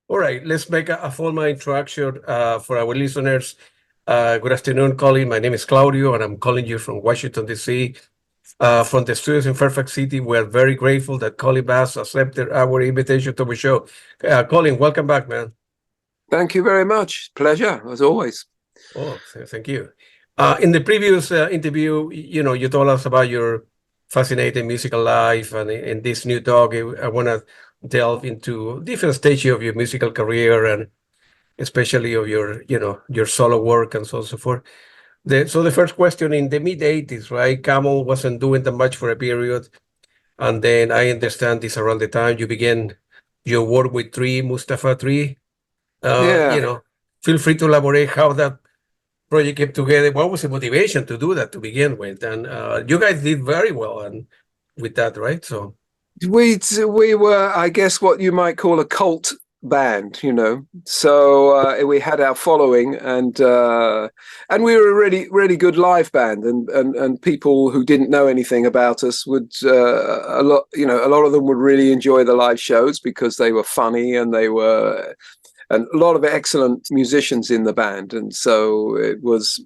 All right, let's make a formal introduction for our listeners. Good afternoon, Colin. My name is Claudio, and I'm calling you from Washington, D.C. From the studios in Fairfax City. We are very grateful that Colin Bass accepted our invitation to the show. Colin, welcome back, man. Thank you very much. Pleasure, as always. Oh, thank you. In the previous interview, you told us about your fascinating musical life, and in this new talk, I want to delve into different stages of your musical career and especially of your solo work and so on and so forth. So the first question, in the mid 80s, right? Camel wasn't doing that much for a period. And then I understand this around the time you began your work with Mustaphas 3. Yeah. Feel free to elaborate how that project came together. What was the motivation to do that to begin with? And you guys did very well and with that, right? So We were, I guess, what you might call a cult band, So we had our following, and we were a really good live band, and people who didn't know anything about us would a lot of them would really enjoy the live shows because they were funny and and a lot of excellent musicians in the band, and so it was,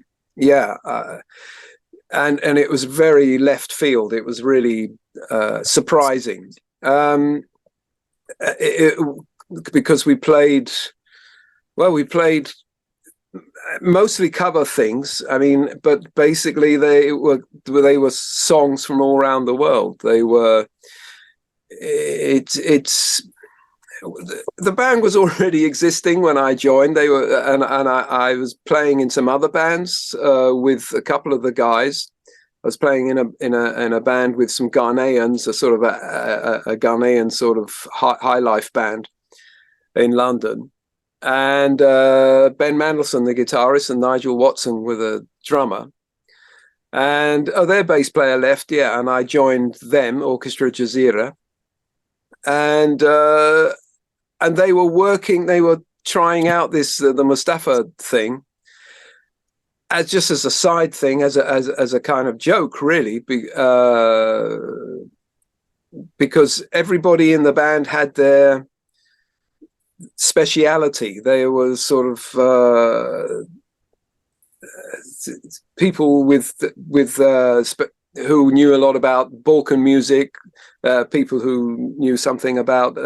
and it was very left field. It was really surprising. Because we played mostly cover things. I mean, but basically they were songs from all around the world. The band was already existing when I joined. They were, and I was playing in some other bands with a couple of the guys. I was playing in a band with some Ghanaians, a sort of a Ghanaian sort of high life band in London, and Ben Mandelson, the guitarist, and Nigel Watson were the drummer. And their bass player left, and I joined them, Orchestra Jazeera, and they were trying out this the Mustaphas thing as a side thing, as a kind of joke, really, because everybody in the band had their speciality. They were sort of people who knew a lot about Balkan music, people who knew something about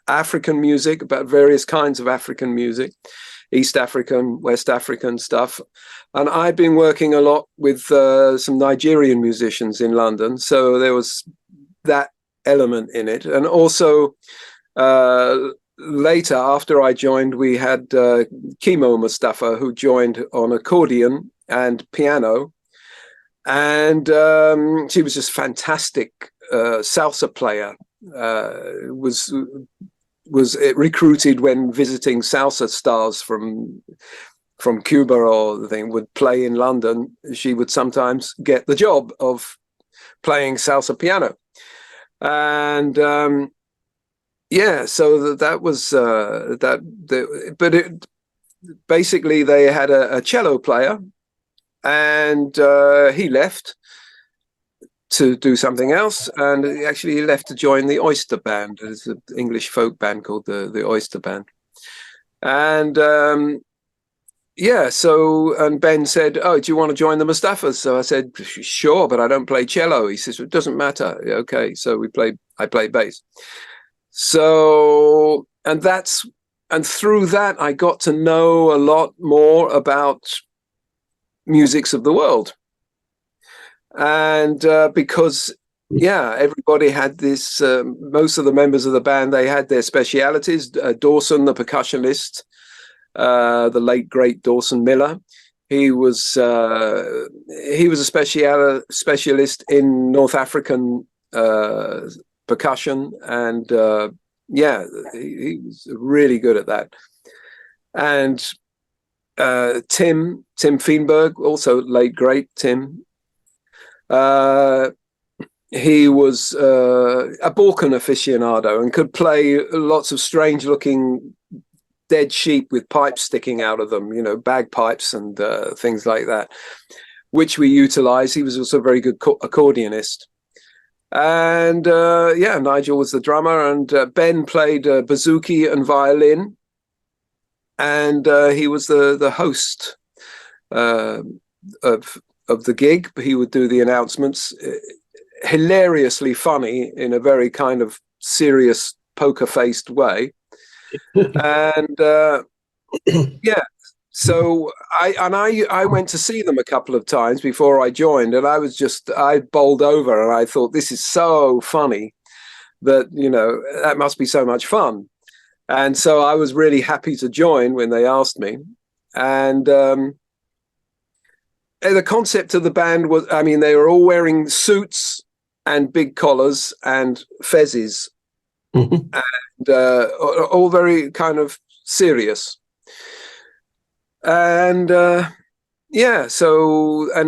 African music, about various kinds of African music, East African, West African stuff. And I've been working a lot with some Nigerian musicians in London, so there was that element in it. And also later, after I joined, we had Kimo Mustafa, who joined on accordion and piano. And she was just fantastic salsa player. Was recruited when visiting salsa stars from Cuba or the thing would play in London. She would sometimes get the job of playing salsa piano, and so that was that. But basically they had a cello player. And he left to do something else, and he left to join the Oyster Band. It's an English folk band called the Oyster Band. And and Ben said, "Oh, do you want to join the Mustaphas?" So I said, "Sure, but I don't play cello." He says, "It doesn't matter." Okay, so I play bass. So and through that I got to know a lot more about musics of the world, and because everybody had this, most of the members of the band, they had their specialities. Dawson, the percussionist, the late great Dawson Miller, he was a specialist in North African percussion, and he was really good at that. And Tim Feenberg, also late great Tim. He was a Balkan aficionado and could play lots of strange looking dead sheep with pipes sticking out of them, bagpipes and things like that, which we utilized. He was also a very good accordionist. And Nigel was the drummer, and Ben played bouzouki and violin, and he was the host of the gig. He would do the announcements, hilariously funny in a very kind of serious, poker-faced way. And so I went to see them a couple of times before I joined, and I bowled over, and I thought, this is so funny that, that must be so much fun. And so I was really happy to join when they asked me. And the concept of the band was, they were all wearing suits and big collars and fezzes, and all very kind of serious. And and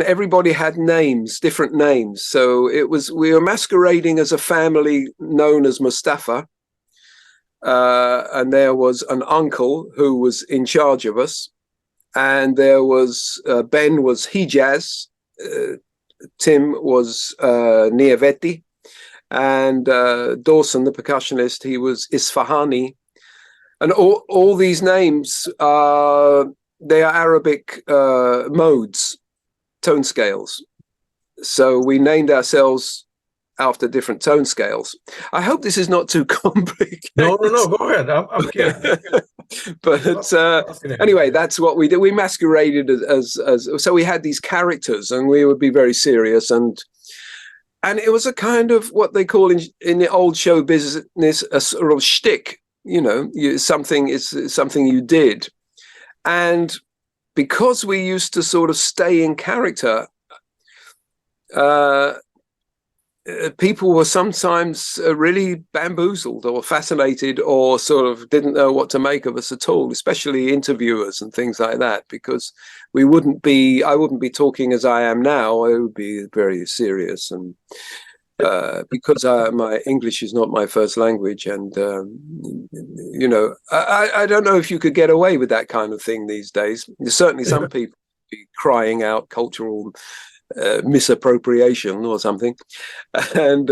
everybody had names, different names. So we were masquerading as a family known as Mustafa. And there was an uncle who was in charge of us. And there was, Ben was Hijaz, Tim was Niaveti, and Dawson, the percussionist, he was Isfahani. And all these names, they are Arabic modes, tone scales. So we named ourselves after different tone scales. I hope this is not too complicated. No, go ahead. I'm curious. But anyway, that's what we did. We masqueraded as so we had these characters, and we would be very serious, and it was a kind of what they call in the old show business a sort of shtick. Something you did. And because we used to sort of stay in character, people were sometimes really bamboozled or fascinated, or sort of didn't know what to make of us at all, especially interviewers and things like that, because I wouldn't be talking as I am now. I would be very serious, and because my English is not my first language, and I don't know if you could get away with that kind of thing these days. There's certainly some people be crying out cultural misappropriation or something, and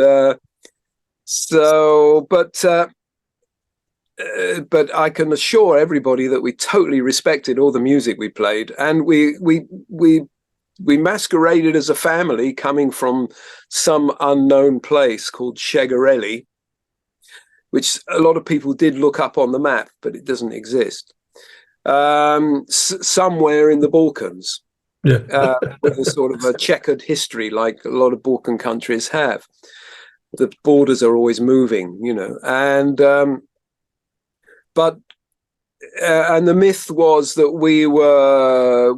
but I can assure everybody that we totally respected all the music we played, and we masqueraded as a family coming from some unknown place called Shegarelli, which a lot of people did look up on the map, but it doesn't exist. Somewhere in the Balkans, with a sort of a checkered history, like a lot of Balkan countries have. The borders are always moving, and and the myth was that we were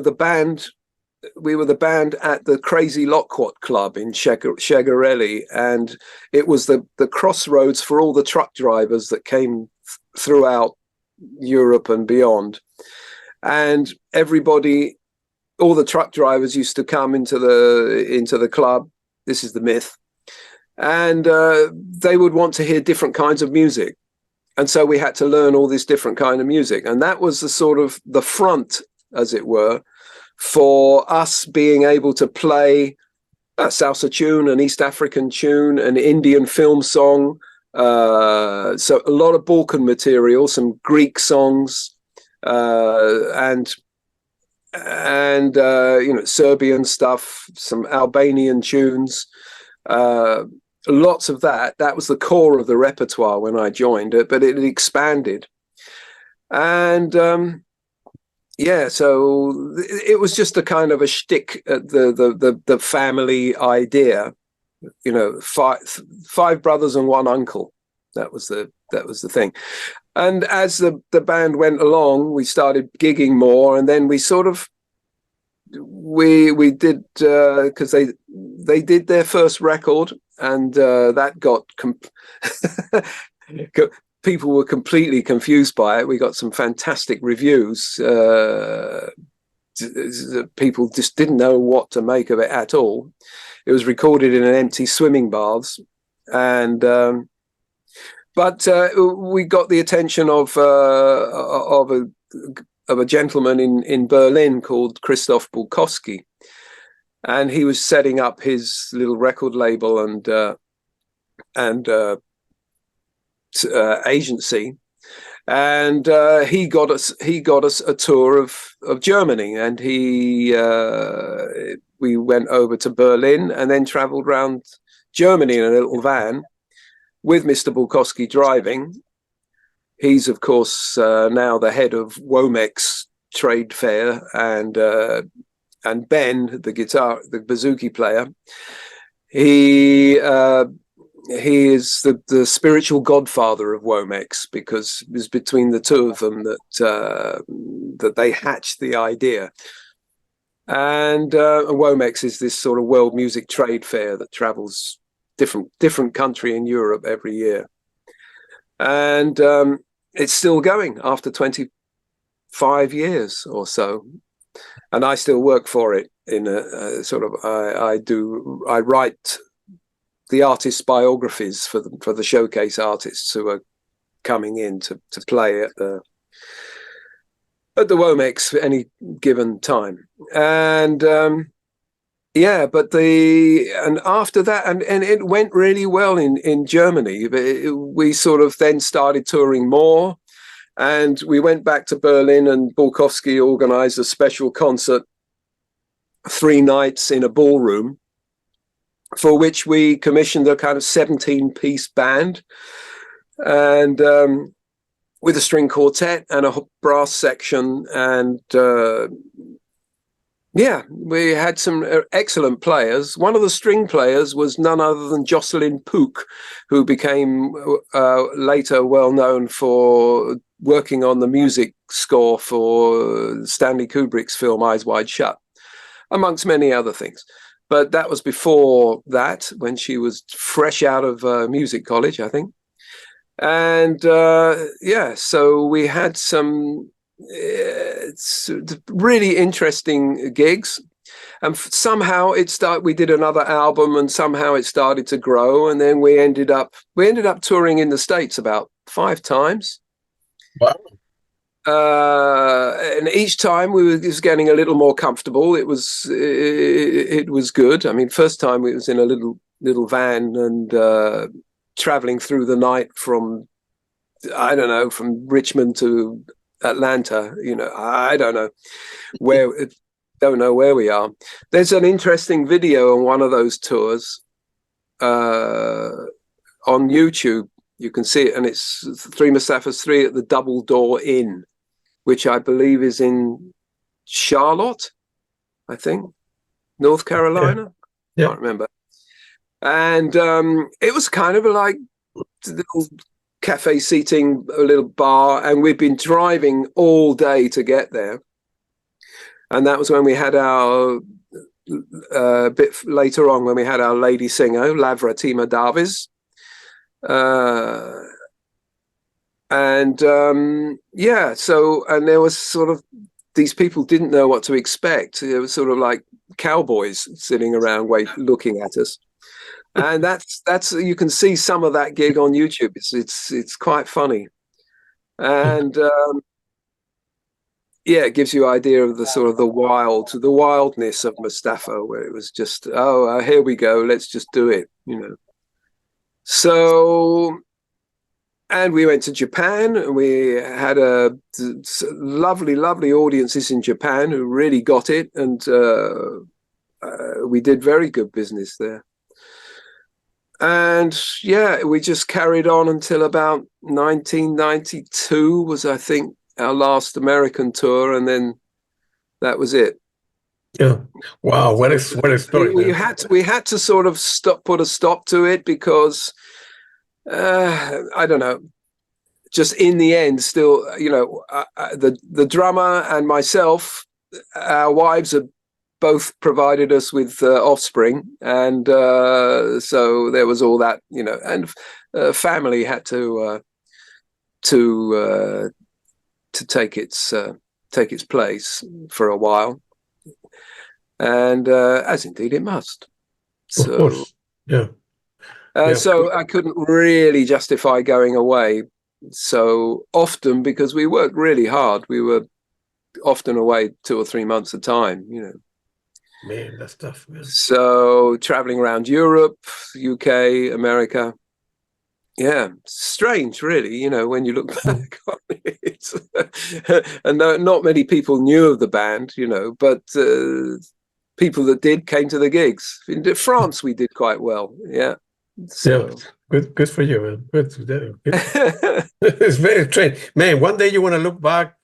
the band at the Crazy Loquat Club in Shegarelli, and it was the crossroads for all the truck drivers that came throughout Europe and beyond. And all the truck drivers used to come into the club. This is the myth, and they would want to hear different kinds of music. And so we had to learn all this different kind of music. And that was the sort of the front, as it were, for us being able to play a salsa tune, an East African tune, an Indian film song. So a lot of Balkan material, some Greek songs, and Serbian stuff, some Albanian tunes, lots of that. That was the core of the repertoire when I joined it, but it expanded. And so it was just a kind of a shtick at the family idea, five brothers and one uncle. That was the thing. And as the band went along, we started gigging more, and then we sort of we did because they did their first record, and that got people were completely confused by it. We got some fantastic reviews. People just didn't know what to make of it at all. It was recorded in an empty swimming baths, and but we got the attention of a gentleman in Berlin called Christoph Bulkowski, and he was setting up his little record label and agency. And he got us a tour of Germany, and we went over to Berlin and then traveled around Germany in a little van with Mr. Bulkowski driving. He's of course now the head of Womex trade fair, and Ben, the bouzouki player, he is the spiritual godfather of Womex, because it was between the two of them that they hatched the idea. And Womex is this sort of world music trade fair that travels different country in Europe every year, and it's still going after 25 years or so, and I still work for it in a sort of I write the artists' biographies for the showcase artists who are coming in to play at the Womex any given time. And after that, and it went really well in Germany. We sort of then started touring more, and we went back to Berlin, and Bulkowski organized a special concert, 3 nights in a ballroom, for which we commissioned a kind of 17-piece band, and with a string quartet and a brass section. And we had some excellent players. One of the string players was none other than Jocelyn Pook, who became later well known for working on the music score for Stanley Kubrick's film Eyes Wide Shut, amongst many other things. But that was before that, when she was fresh out of music college, I think. And so we had some really interesting gigs, and somehow we did another album, and somehow it started to grow, and then we ended up touring in the States about 5 times. Wow. And each time we were just getting a little more comfortable. It was good. I mean, first time it was in a little van, and traveling through the night from Richmond to Atlanta. I don't know where we are. There's an interesting video on one of those tours on YouTube. You can see it, and it's 3 Mustaphas 3 at the Double Door Inn, which I believe is in Charlotte, I think, North Carolina. Yeah. Can't remember. And it was kind of like a little cafe seating, a little bar, and we've been driving all day to get there. And that was when we had our bit later on, when we had our lady singer, Lavra Tima Davies. And there was sort of, these people didn't know what to expect. It was sort of like cowboys sitting around looking at us. And that's you can see some of that gig on YouTube. It's quite funny. And it gives you an idea of the sort of the wildness of Mustapha, where it was just, here we go, let's just do it, So, and we went to Japan, and we had a lovely audiences in Japan who really got it, and we did very good business there. And we just carried on until about 1992 was, I think, our last American tour, and then that was it. Yeah. Wow. What a story. We had to sort of put a stop to it, because I don't know. Just in the end, still, the drummer and myself, our wives have both provided us with offspring, and so there was all that, and family had to take its place for a while, and as indeed it must. Of course. Yeah. So I couldn't really justify going away so often, because we worked really hard. We were often away 2 or 3 months at a time, Man, that's tough, man. So traveling around Europe, UK, America. Yeah, strange, really, you know, when you look back on it. And not many people knew of the band, you know, but people that did came to the gigs. In France, we did quite well. Yeah. So. Yeah, good for you, man. Good. It's very strange. Man, one day you want to look back,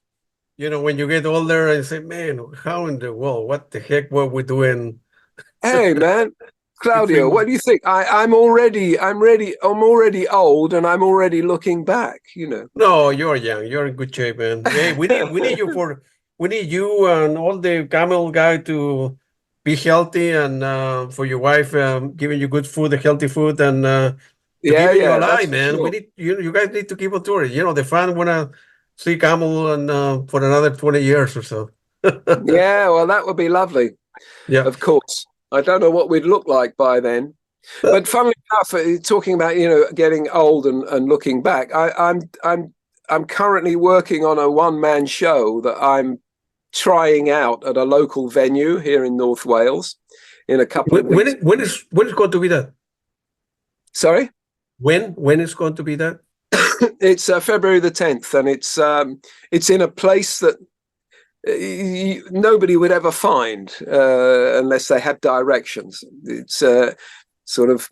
you know, when you get older and say, man, how in the world, what the heck were we doing? Hey, man. Claudio, what do you think? I'm already old, and I'm already looking back. You know. No, you're young. You're in good shape, man. Hey, we need you and all the camel guy to be healthy, and for your wife giving you good food, healthy food, and to keeping you alive, man. Sure. We need you guys need to keep on touring. You know, the fans wanna see camel and for another 20 years or so. Yeah, well, that would be lovely. Yeah, of course. I don't know what we'd look like by then. But funnily enough, talking about, you know, getting old and looking back, I'm currently working on a one-man show that I'm trying out at a local venue here in North Wales in a couple of weeks. When is going to be that? Sorry? When is going to be that? It's February the 10th, and it's in a place that nobody would ever find unless they had directions. It's sort of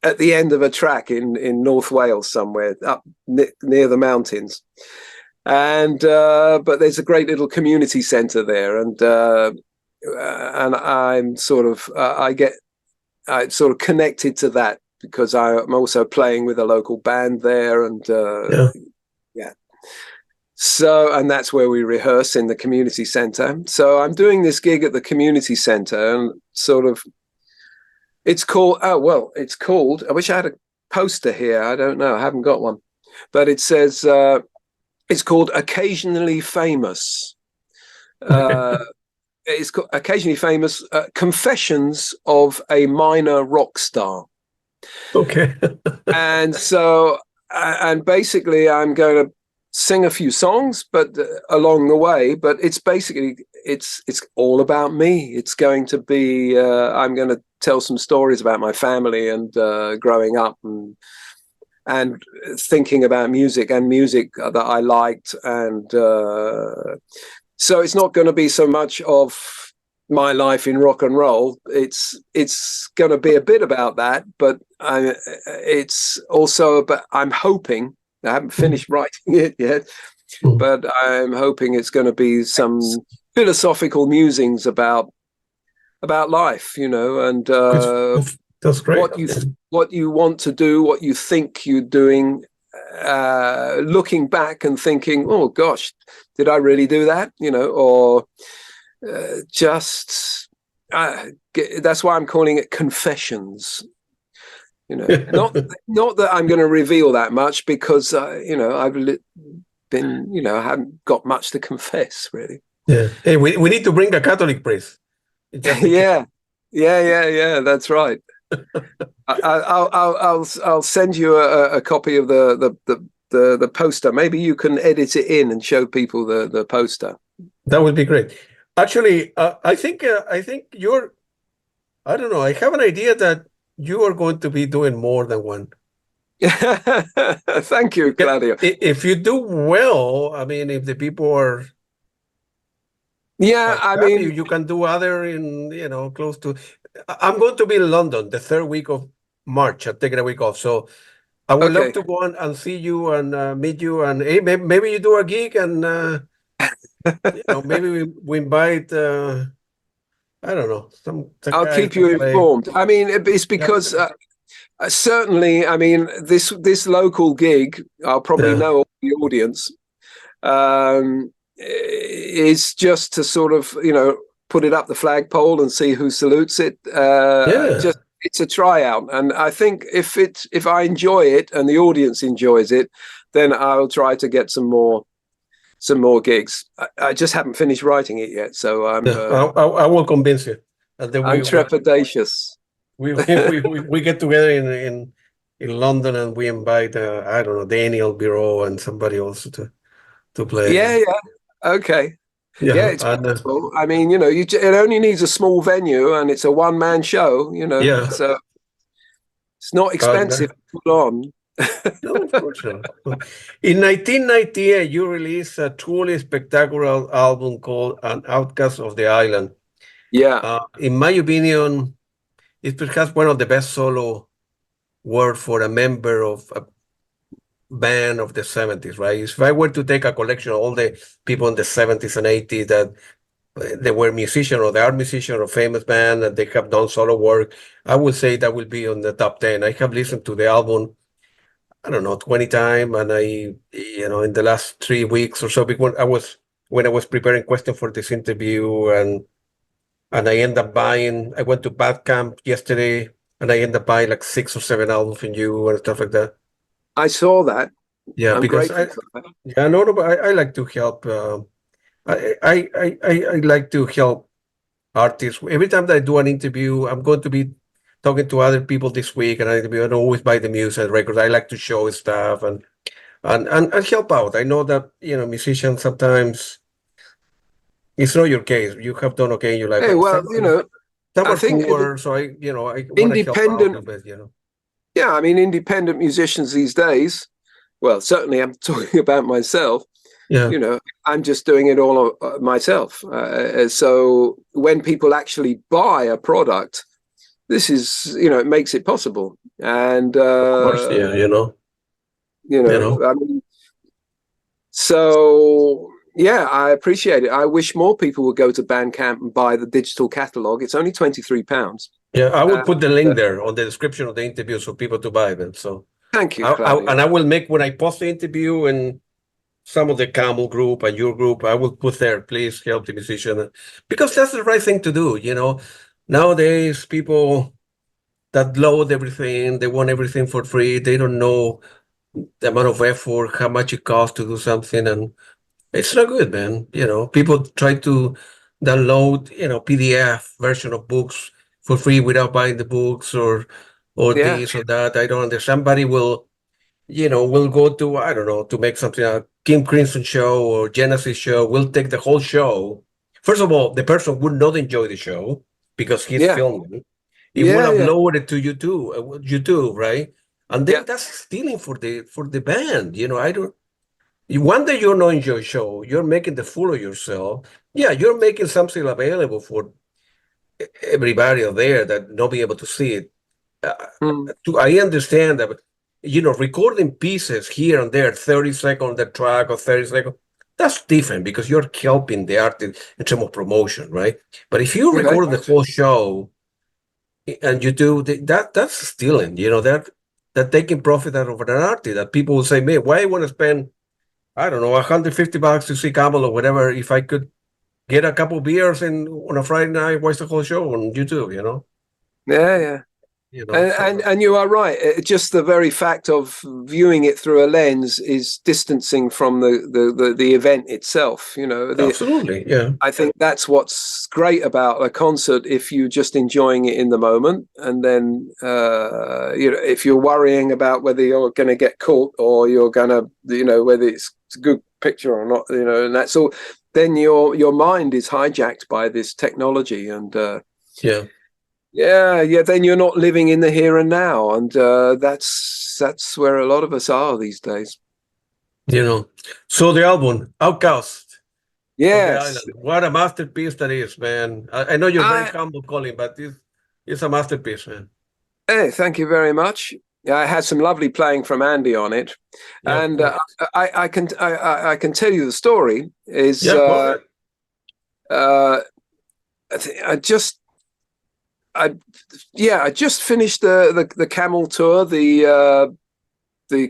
at the end of a track in North Wales somewhere up near the mountains, and but there's a great little community centre there, and I'm sort of I sort of connected to that because I'm also playing with a local band there, and yeah. So, and that's where we rehearse, in the community centre. So I'm doing this gig at the community centre, and sort of, it's called, I wish I had a poster here. I don't know. I haven't got one. But it says, it's called Occasionally Famous. It's called Occasionally Famous, Confessions of a Minor Rock Star. Okay. And so, and basically I'm going to sing a few songs, but along the way, but it's basically, it's all about me. It's going to be, I'm going to tell some stories about my family and growing up and thinking about music that I liked. And so it's not going to be so much of my life in rock and roll. It's going to be a bit about that, but it's also about, I'm hoping, I haven't finished writing it yet, but I'm hoping it's going to be some philosophical musings about life, you know, and that's great. What you want to do, what you think you're doing, looking back and thinking, oh gosh, did I really do that? You know, or that's why I'm calling it Confessions. You know, not that I'm going to reveal that much, because you know, I've been, you know, I haven't got much to confess, really. Yeah. Hey, we need to bring a Catholic priest. Yeah, that's right. I'll send you a copy of the poster. Maybe you can edit it in and show people the poster. That would be great. Actually, I think you're, I don't know, I have an idea that you are going to be doing more than one. Thank you, Claudio. If you do well, I mean, if the people are, I mean, you can do other in, you know, close to. I'm going to be in London the third week of March. I'm taking a week off, so I would love to go on and see you and meet you, and hey, maybe you do a gig, and you know, maybe we invite. I don't know. I'll keep you informed. I mean, it's because certainly, I mean, this local gig, I'll probably know all the audience, is just to sort of, you know, put it up the flagpole and see who salutes it. Just, it's a tryout, and I think if I enjoy it and the audience enjoys it, then I'll try to get some more gigs. I just haven't finished writing it yet, so I will convince you. And then I'm trepidatious. We get together in London, and we invite I don't know, Daniel Biro and somebody else to play. Yeah. Okay. Yeah, Yeah, it's and possible. I mean, it only needs a small venue and it's a one-man show, yeah, so it's not and expensive to put on. no, of course not. In 1998, you released a truly spectacular album called "An Outcast of the Island." Yeah. In my opinion, it's perhaps one of the best solo work for a member of a band of the 70s, right? If I were to take a collection of all the people in the 70s and 80s that they were musicians or they are musicians or famous band and they have done solo work, I would say that will be on the top 10. I have listened to the album, I don't know, 20 times, and in the last 3 weeks or so, because when I was preparing questions for this interview, and I end up buying, I went to Bandcamp yesterday, and I end up buying like 6 or 7 albums from you and stuff like that. I saw that. Yeah, I'm because grateful for that. yeah, no, but I like to help. I like to help artists. Every time that I do an interview, I'm going to be talking to other people this week, and I always buy the music records. I like to show stuff and help out. I know that musicians sometimes it's not your case. You have done okay in your life, Hey, but well, some I are think poor, so I want to help out a independent, little bit. yeah, I mean, independent musicians these days, well, certainly I'm talking about myself, Yeah, I'm just doing it all myself. So when people actually buy a product, this is, it makes it possible. And, of course, yeah, I mean, so yeah, I appreciate it. I wish more people would go to Bandcamp and buy the digital catalog. It's only £23. Yeah. I will Uh, put the link there on the description of the interview so people to buy them. So. Thank you, And Claudio. I will make when I post the interview and some of the Camel group and your group, I will put there, please help the musician, because that's the right thing to do. Nowadays people that load everything, they want everything for free. They don't know the amount of effort, how much it costs to do something, and it's not good, man. People try to download, PDF version of books for free without buying the books or Yeah, this or that. I don't understand. Somebody will go to, I don't know, to make something a Kim Crimson show or Genesis show. We'll take the whole show. First of all, the person would not enjoy the show because he's yeah, filming. It will yeah, upload it to YouTube, right? And yeah, then that's stealing for the band. I don't. One day you're not enjoy show, you're making the fool of yourself. Yeah, you're making something available for everybody out there that not be able to see it. Uh, mm, I understand that, recording pieces here and there, 30-second the track or 30-second, that's different because you're helping the artist in terms of promotion, right? But if you okay, record the whole show and you do that's stealing, that taking profit out of an artist. That people will say, man, why I want to spend, I don't know, $150 to see Camel or whatever if I could get a couple beers on a Friday night, watch the whole show on YouTube, yeah, yeah. So And you are right. Just the very fact of viewing it through a lens is distancing from the event itself. absolutely, yeah. I think that's what's great about a concert. If you're just enjoying it in the moment, and then if you're worrying about whether you're going to get caught or you're going to, whether it's a good picture or not, and that's all, then your mind is hijacked by this technology, and Yeah. yeah. Then you're not living in the here and now, and that's where a lot of us are these days. So the album Outcast of the Yes, Island, what a masterpiece that is, man. I know you're very I. humble, Colin, but it's a masterpiece, man. Hey, thank you very much. Yeah, I had some lovely playing from Andy on it, Yeah, of and course. I can tell you the story. Is Yeah, go ahead. I just I just finished the Camel tour, the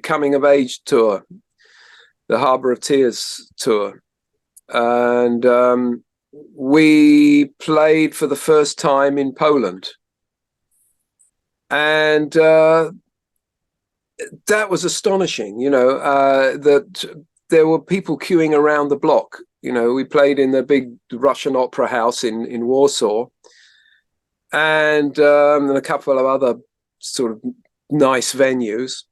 coming of age tour, the Harbour of Tears tour, and we played for the first time in Poland, and that was astonishing. That there were people queuing around the block. We played in the big Russian opera house in Warsaw, and a couple of other sort of nice venues.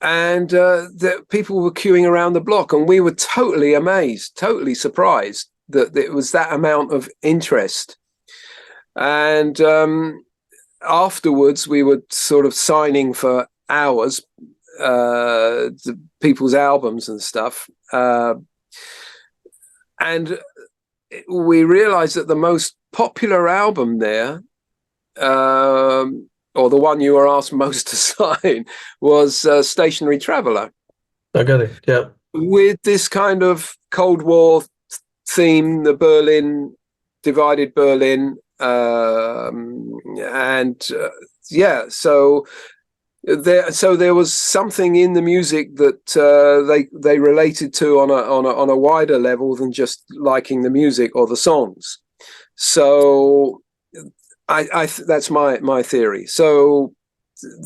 And the people were queuing around the block, and we were totally amazed, totally surprised that it was that amount of interest. And afterwards, we were sort of signing for hours, people's albums and stuff. And we realized that the most popular album there, or the one you were asked most to sign, was Stationary Traveller. I got it, yeah. With this kind of Cold War theme, the Berlin, divided Berlin, yeah, so there was something in the music that they related to on a wider level than just liking the music or the songs. So that's my theory. So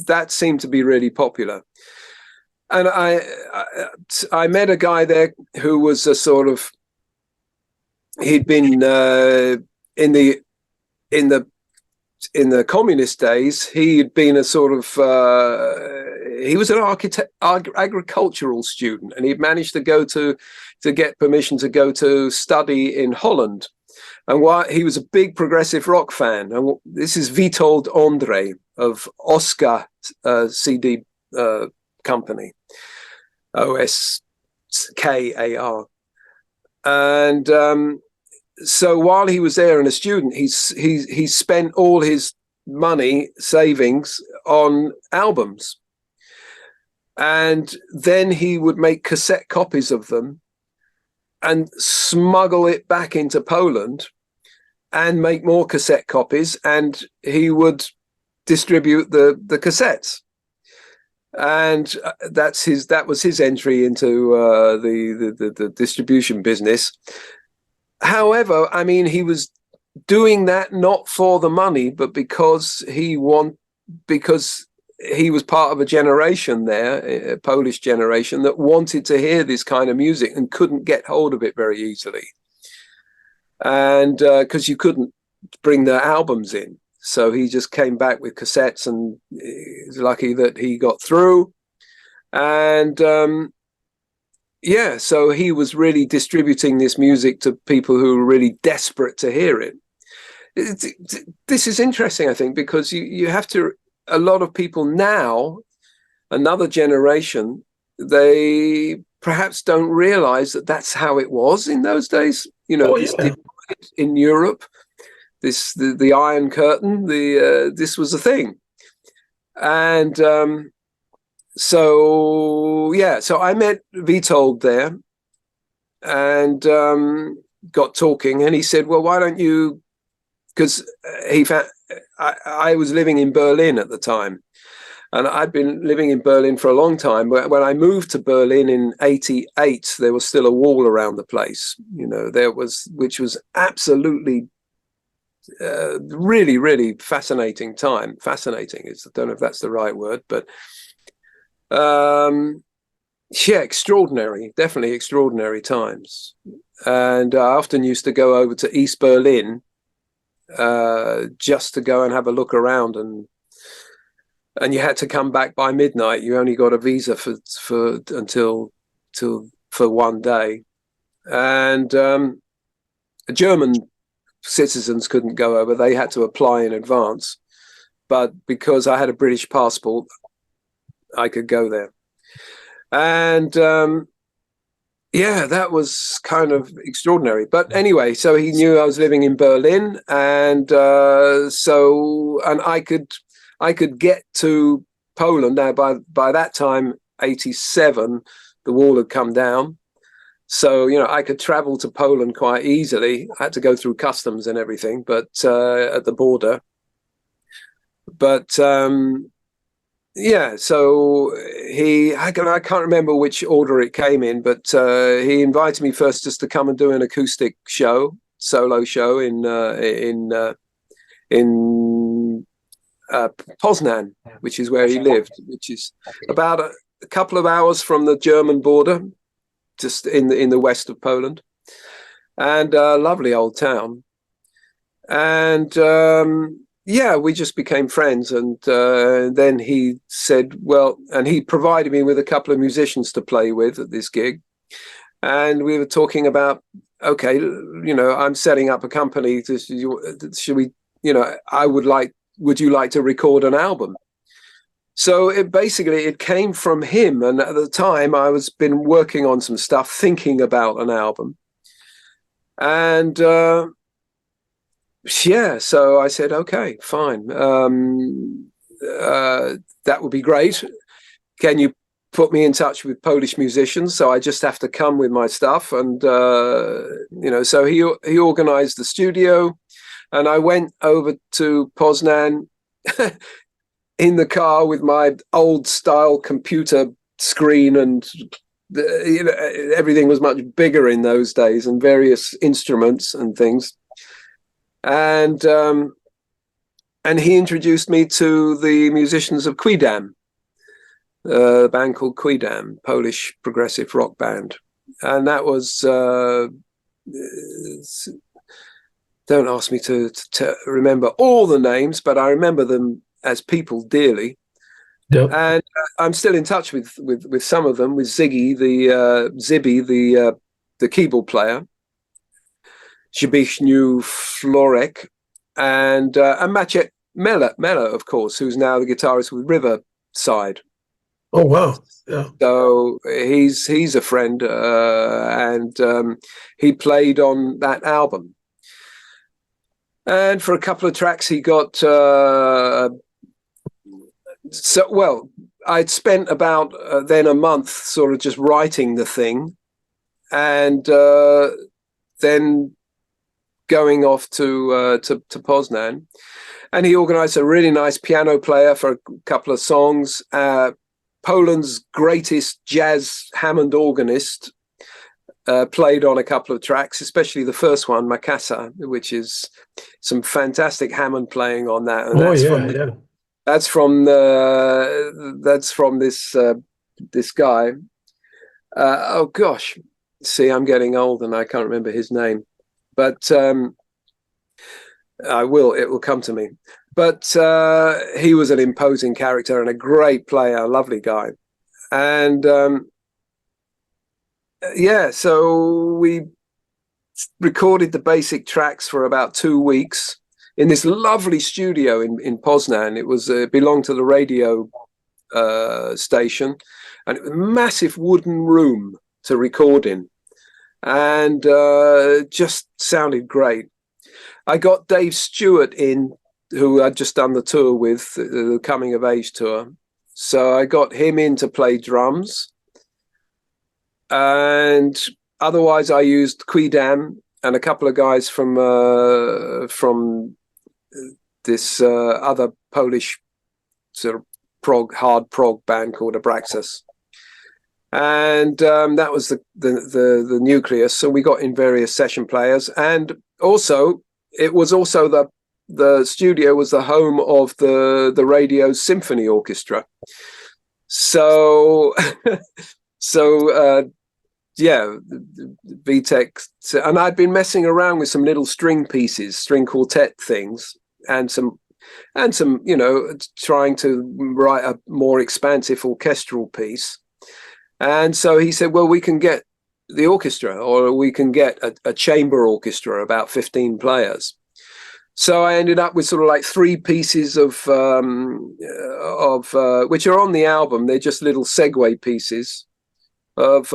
that seemed to be really popular. And I met a guy there who was a sort of, he'd been in the communist days, he'd been a sort of he was an agricultural student, and he'd managed to get permission to go to study in Holland. And while he was a big progressive rock fan, and this is Witold Ondrej of Oscar CD company, OSKAR, and so while he was there and a student, he spent all his money savings on albums, and then he would make cassette copies of them and smuggle it back into Poland and make more cassette copies, and he would distribute the cassettes. And that was his entry into the distribution business. However, I mean, he was doing that not for the money, but because he was part of a generation there, a Polish generation, that wanted to hear this kind of music and couldn't get hold of it very easily. And because you couldn't bring the albums in. So he just came back with cassettes, and he was lucky that he got through. And yeah, so he was really distributing this music to people who were really desperate to hear it. This is interesting, I think, because you have to, a lot of people now, another generation, they perhaps don't realize that that's how it was in those days. You know, this divide in Europe, the Iron Curtain, this was a thing. And so I met Witold there and got talking, and he said, well, why don't you, because he found I was living in Berlin at the time, and I'd been living in Berlin for a long time. But when I moved to Berlin in '88, there was still a wall around the place, you know, which was absolutely really, really fascinating time. Fascinating is, I don't know if that's the right word, but yeah, extraordinary, definitely extraordinary times. And I often used to go over to East Berlin just to go and have a look around, and you had to come back by midnight. You only got a visa for one day, and German citizens couldn't go over. They had to apply in advance, but because I had a British passport, I could go there. And yeah, that was kind of extraordinary. But anyway, so he knew I was living in Berlin, and I could get to Poland. Now, by that time, '87, the wall had come down. So, you know, I could travel to Poland quite easily. I had to go through customs and everything, but at the border. But yeah, so I can't remember which order it came in, but he invited me first just to come and do an acoustic show, solo show in Poznan, which is where he lived, which is about a couple of hours from the German border, just in the west of Poland, and a lovely old town. And yeah, we just became friends, and then he said, well, and he provided me with a couple of musicians to play with at this gig, and we were talking about okay, I'm setting up a company. Should we, would you like to record an album? So it came from him. And at the time I was been working on some stuff, thinking about an album. And so I said, okay, fine. That would be great. Can you put me in touch with Polish musicians? So I just have to come with my stuff. And, so he organized the studio, and I went over to Poznan in the car with my old style computer screen, and everything was much bigger in those days, and various instruments and things. And he introduced me to the musicians of Quidam, a band called Quidam, Polish progressive rock band. And that was, don't ask me to remember all the names, but I remember them as people dearly. Yep. And I'm still in touch with some of them, with Zibby, the keyboard player, Zbigniew Florek, and Maciek Mela, of course, who's now the guitarist with Riverside. Oh wow! Yeah. So he's a friend, and he played on that album. And for a couple of tracks, he got I'd spent about then a month sort of just writing the thing, and then going off to Poznan, and he organized a really nice piano player for a couple of songs. Poland's greatest jazz Hammond organist played on a couple of tracks, especially the first one, Makasa, which is some fantastic Hammond playing on that. And that's from this guy. Oh gosh, see, I'm getting old and I can't remember his name, but it will come to me. But he was an imposing character and a great player, a lovely guy. And so we recorded the basic tracks for about 2 weeks in this lovely studio in Poznan. It belonged to the radio station, and it was a massive wooden room to record in, and just sounded great. I got Dave Stewart in, who I'd just done the tour with, the Coming of Age tour. So I got him in to play drums. And otherwise I used Quidam and a couple of guys from this other Polish sort of hard prog band called Abraxas. And that was the nucleus. So we got in various session players, and also it was also the studio was the home of the radio symphony orchestra. So VTech, and I'd been messing around with some little string pieces, string quartet things, and some trying to write a more expansive orchestral piece. And so he said, well, we can get the orchestra, or we can get a chamber orchestra, about 15 players. So I ended up with sort of like 3 pieces of which are on the album. They're just little segue pieces of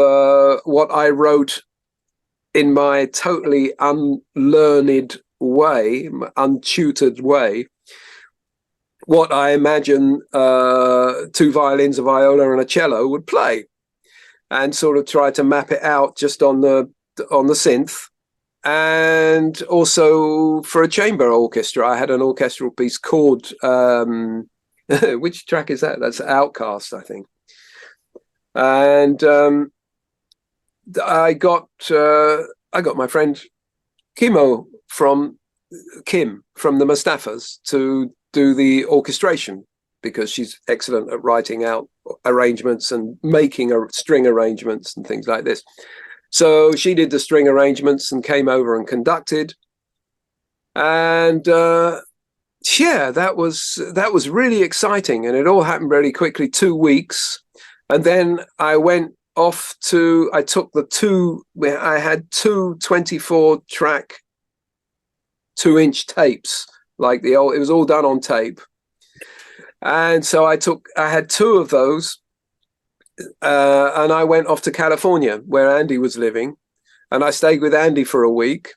what I wrote in my totally unlearned way, untutored way, what I imagine 2 violins, a viola and a cello would play, and sort of try to map it out just on the synth. And also for a chamber orchestra, I had an orchestral piece called which track is that? That's Outcast, I think. And I got my friend Kim from the Mustaphas to do the orchestration, because she's excellent at writing out arrangements and making string arrangements and things like this. So she did the string arrangements and came over and conducted. And that was really exciting. And it all happened really quickly, 2 weeks. And then I went off to, I took I had two 24-track 2-inch tapes, like it was all done on tape. And so I had two of those, and I went off to California where Andy was living, and I stayed with Andy for a week,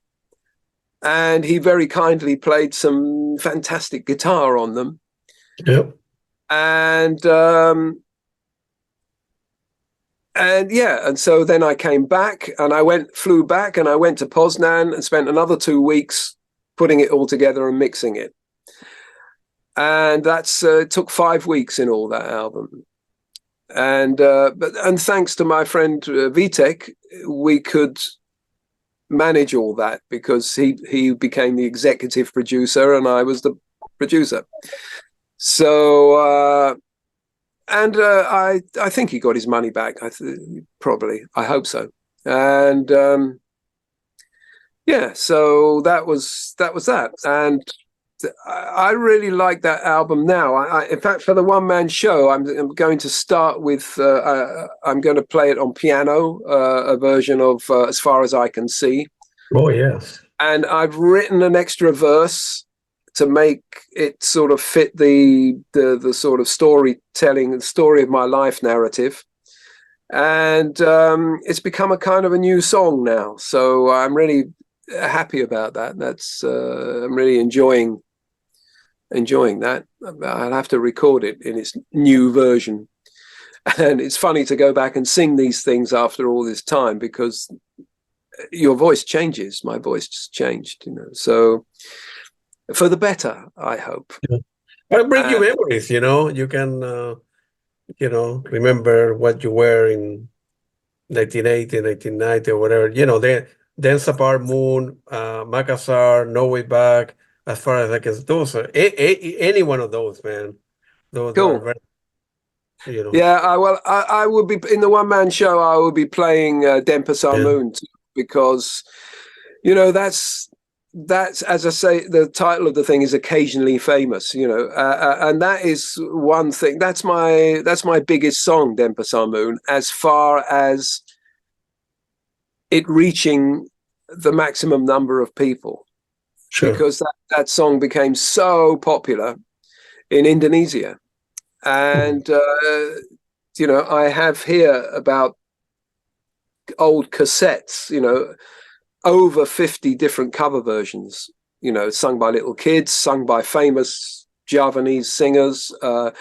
and he very kindly played some fantastic guitar on them. Yep. And so then I came back, and flew back, and I went to Poznan and spent another 2 weeks putting it all together and mixing it. And that's took 5 weeks in all, that album. And thanks to my friend Vitek, we could manage all that, because he became the executive producer and I was the producer. So I think he got his money back. Probably, I hope so. And so that was that. And I really like that album now. In fact, for the one-man show, I'm going to start with, I'm going to play it on piano, a version of As Far As I Can See. Oh, yes. And I've written an extra verse to make it sort of fit the sort of storytelling, the story of my life narrative. And it's become a kind of a new song now. So I'm really happy about that. That's I'm really enjoying that. I'll have to record it in its new version. And it's funny to go back and sing these things after all this time, because your voice changes. My voice just changed, so for the better, I hope. Yeah. But it brings you memories, you can remember what you were in 1980, 1990 or whatever, the Dance Apart Moon, Makassar, No Way Back. As far as I can, those are any one of those, man. Those cool. are very, Yeah, I would be in the one-man show. I would be playing Dembo Moon too, because that's as I say, the title of the thing is Occasionally Famous. And that is one thing. That's my biggest song, Dembo Moon, as far as it reaching the maximum number of people. Sure. Because that song became so popular in Indonesia. And, I have here about old cassettes, over 50 different cover versions, sung by little kids, sung by famous Javanese singers, a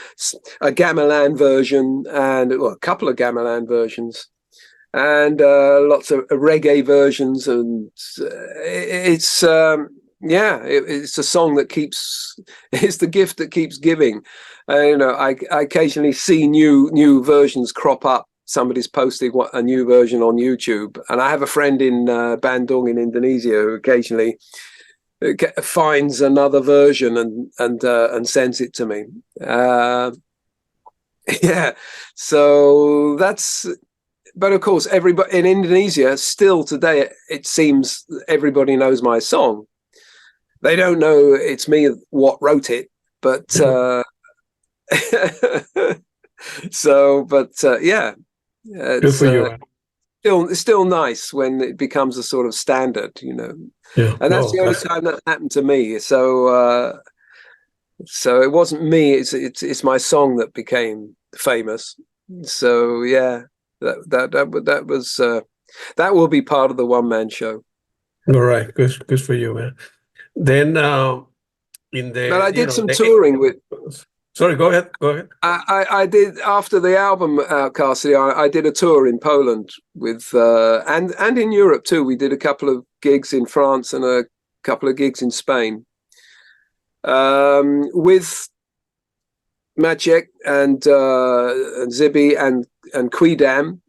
gamelan version, and a couple of gamelan versions, and lots of reggae versions. And it's a song that it's the gift that keeps giving. I occasionally see new versions crop up. Somebody's posting a new version on YouTube, and I have a friend in Bandung in Indonesia who occasionally finds another version and sends it to me. So that's. But of course, everybody in Indonesia still today, it seems everybody knows my song. They don't know it's me what wrote it, but good for you. It's still nice when it becomes a sort of standard, Yeah. And that's the only time that happened to me. So it wasn't me. It's my song that became famous. So yeah, that was that will be part of the one-man show. All right, good for you, man. Then but I did some touring with. Sorry, go ahead. I did, after the album Outcast, I did a tour in Poland with and in Europe too. We did a couple of gigs in France and a couple of gigs in Spain with Maciek and Zibi and Quidam,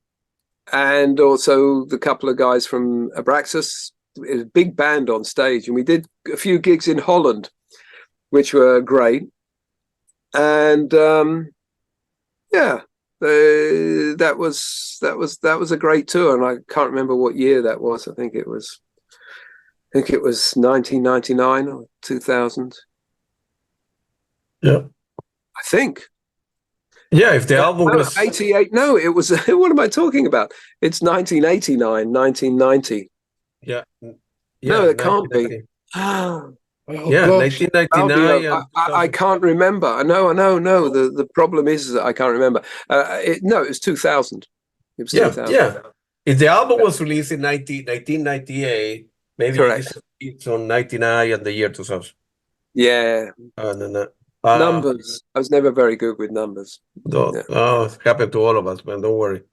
and also the couple of guys from Abraxas. It was a big band on stage, and we did a few gigs in Holland, which were great. And that was a great tour, and I can't remember what year that was. I think it was 1999 or 2000. Yeah, I think. Yeah, if the album No, was 88. No, it was. What am I talking about? It's 1989, 1990. yeah, No, yeah, it can't be. 1990. Oh Yeah, gosh, Claudio, 1999 and I 2000. can't remember. No, no, no. The problem is that I can't remember. No, it was 2000. It was Yeah, 2000. yeah. If the album Yeah, was released in 1998, maybe correct. it's on 99 and the year 2000. Yeah, No, no. numbers. I was never very good with numbers. Yeah. It happened to all of us, man. Don't worry.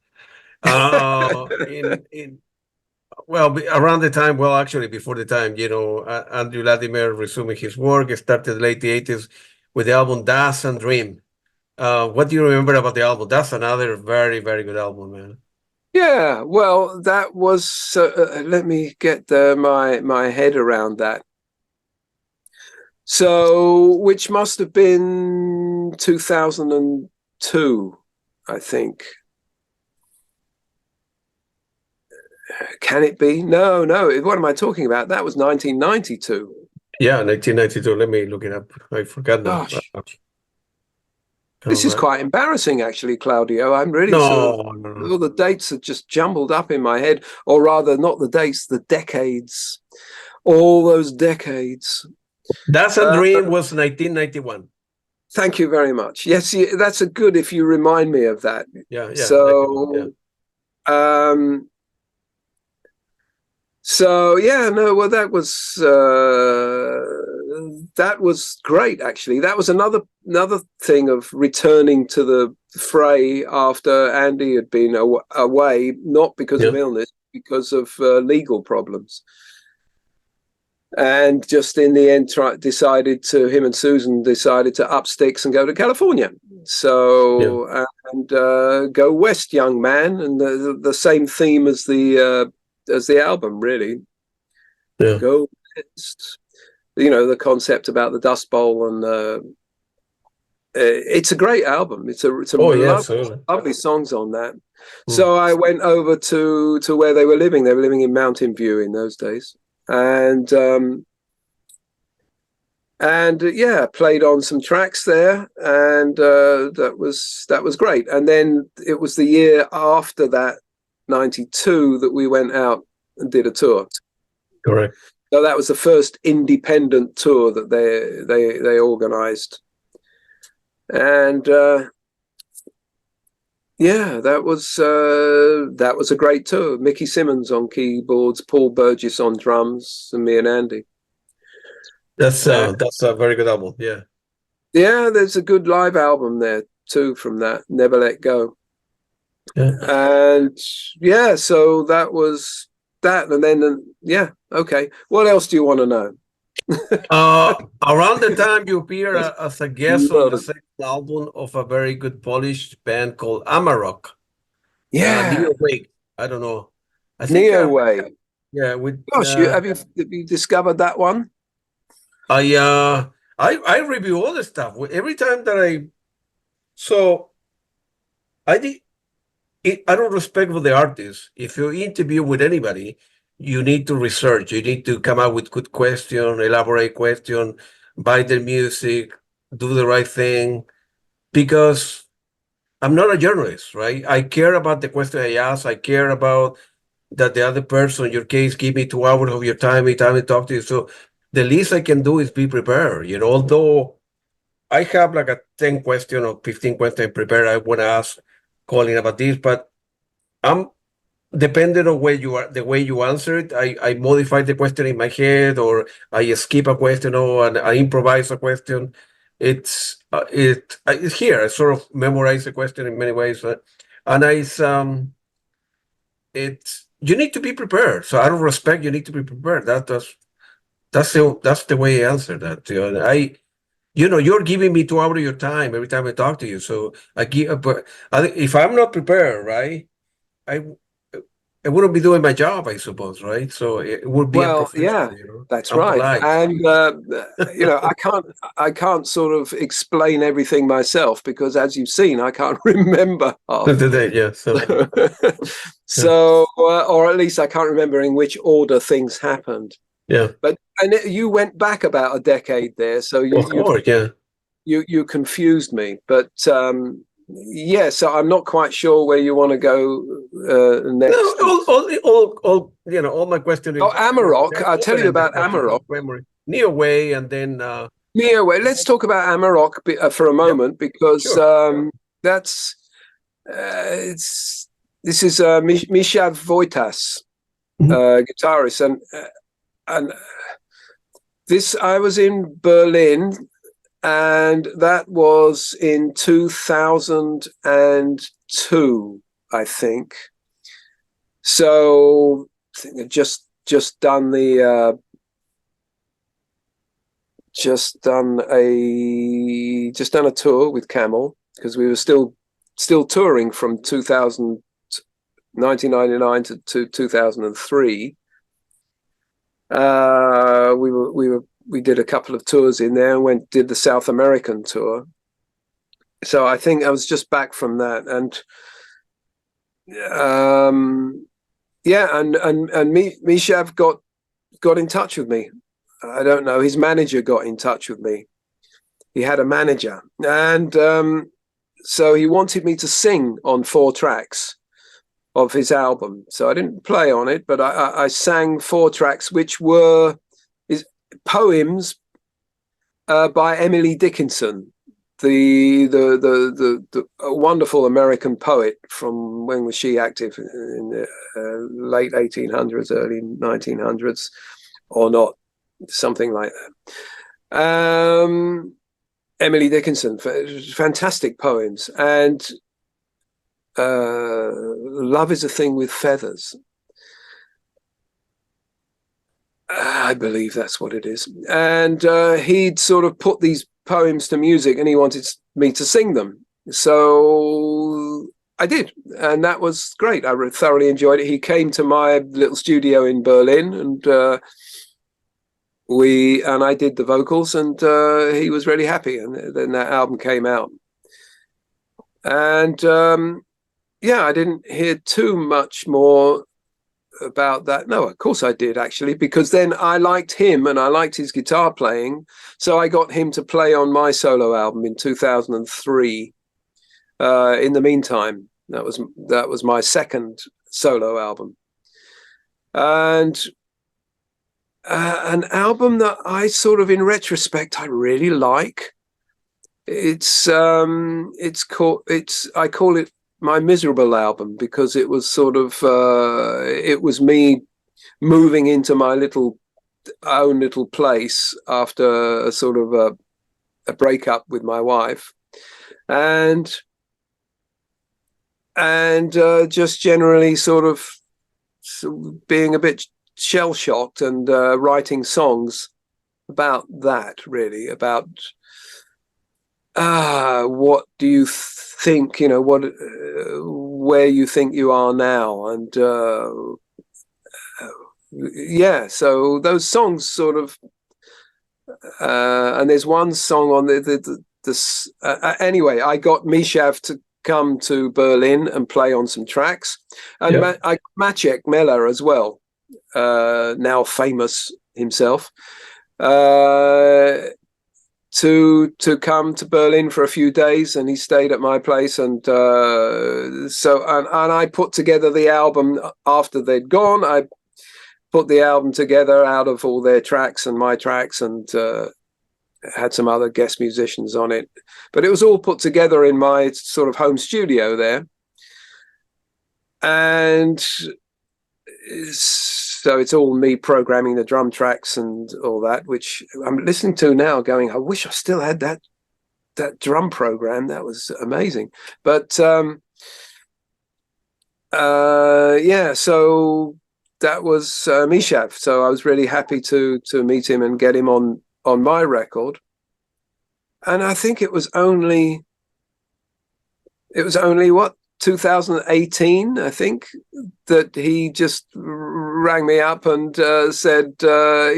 In Well, around the time, well, actually, before the time, Andrew Latimer resuming his work, started late 80s with the album Das and Dream. What do you remember about the album? That's another very, very good album, man. Yeah, well, that was. Let me get my head around that. So, which must have been 2002, I think. Can it be? No, no. What am I talking about? That was 1992. Yeah, 1992. Let me look it up. I forgot now. Gosh, All this is right. quite embarrassing, actually, Claudio. I'm really No, sort of. no, no. All the dates are just jumbled up in my head, or rather, not the dates, the decades. All those decades. That's a Dream was 1991. Thank you very much. Yes, that's a good if you remind me of that. Yeah, 91, So, yeah, no, well, that was great. Actually, that was another thing of returning to the fray after Andy had been away, not because of illness, because of legal problems. And just in the end, him and Susan decided to up sticks and go to California. So, and go west, young man. And the same theme as the album, really. Yeah. Go west. The concept about the Dust Bowl, and it's a great album. It's a lovely songs on that. So I went over to where they were living. They were living in Mountain View in those days. And yeah, played on some tracks there, and that was great. And then it was the year after that, 92, that we went out and did a tour. Correct. So that was the first independent tour that they organized, and yeah, that was a great tour. Mickey Simmons on keyboards, Paul Burgess on drums, and me and Andy. That's a very good album. Yeah. Yeah, there's a good live album there too from that. Never Let Go. Yeah. And yeah, so that was that. And then yeah, okay. What else do you want to know? Around the time you appear as a guest on the second album of a very good Polish band called Amarok. Yeah. Neo Wave. I don't know. I think, Neo Wave. Yeah. Gosh, have you discovered that one? I review all the stuff. Every time that I don't respect for the artist. If you interview with anybody, you need to research. You need to come up with good question, elaborate question, buy the music, do the right thing. Because I'm not a journalist, right? I care about the question I ask. I care about that the other person, in your case, give me 2 hours of your time to talk to you. So the least I can do is be prepared. Although I have like a 10 question or 15 question prepared, I want to ask Colin about this, but I'm depending on where you are, the way you answer it, I modify the question in my head, or I skip a question, or I improvise a question. It's here. I sort of memorize the question in many ways, and you need to be prepared. So out of respect, you need to be prepared. That's the way I answer that. You're giving me 2 hours of your time every time I talk to you. So if I'm not prepared, right, I wouldn't be doing my job, I suppose, right? So it would be yeah, that's right. polite. And I can't sort of explain everything myself, because, as you've seen, I can't remember half. Today, yeah. So, or at least I can't remember in which order things happened. Yeah. And you went back about a decade there, so you confused me. But yeah, so I'm not quite sure where you want to go next. No, all my questions. Oh, Amarok. I'll tell you about Amarok. Neoway, and then Neoway. Let's talk about Amarok for a moment, because sure. that's this is Mishav Voitas, guitarist, and this, I was in Berlin, and that was in 2002, I think. So I think I've just done a tour with Camel, because we were still touring from 1999 to 2003. We did a couple of tours in there and did the South American tour. So I think I was just back from that, and Mishav got in touch with me. I don't know, his manager got in touch with me. He had a manager, and so he wanted me to sing on 4 tracks of his album. So I didn't play on it, but I sang 4 tracks, which were poems by Emily Dickinson, the wonderful American poet from, when was she active, in the late 1800s, early 1900s, or not, something like that. Emily Dickinson, fantastic poems, and Love is a Thing with Feathers. I believe that's what it is. And he'd sort of put these poems to music, and he wanted me to sing them. So I did, and that was great. I thoroughly enjoyed it. He came to my little studio in Berlin, and I did the vocals, and he was really happy. And then that album came out. And I didn't hear too much more about that. No, of course I did, actually, because then I liked him and I liked his guitar playing, so I got him to play on my solo album in 2003. In the meantime, that was my second solo album, and an album that I sort of, in retrospect, I really like. I call it my miserable album, because it was sort of it was me moving into my own little place after a sort of a breakup with my wife, and just generally sort of being a bit shell-shocked, and writing songs about that, really, about what do you think, where you think you are now, and so those songs sort of, and there's one song on anyway, I got Mishav to come to Berlin and play on some tracks, and I got Maciek Miller as well, now famous himself, to come to Berlin for a few days, and he stayed at my place, and I put together the album after they'd gone. I put the album together out of all their tracks and my tracks, and had some other guest musicians on it, but it was all put together in my sort of home studio there. And so it's all me programming the drum tracks and all that, which I'm listening to now going, I wish I still had that drum program. That was amazing. But so that was Mishav. So I was really happy to meet him and get him on my record. And I think it was only what, 2018, I think, that he just rang me up and said, I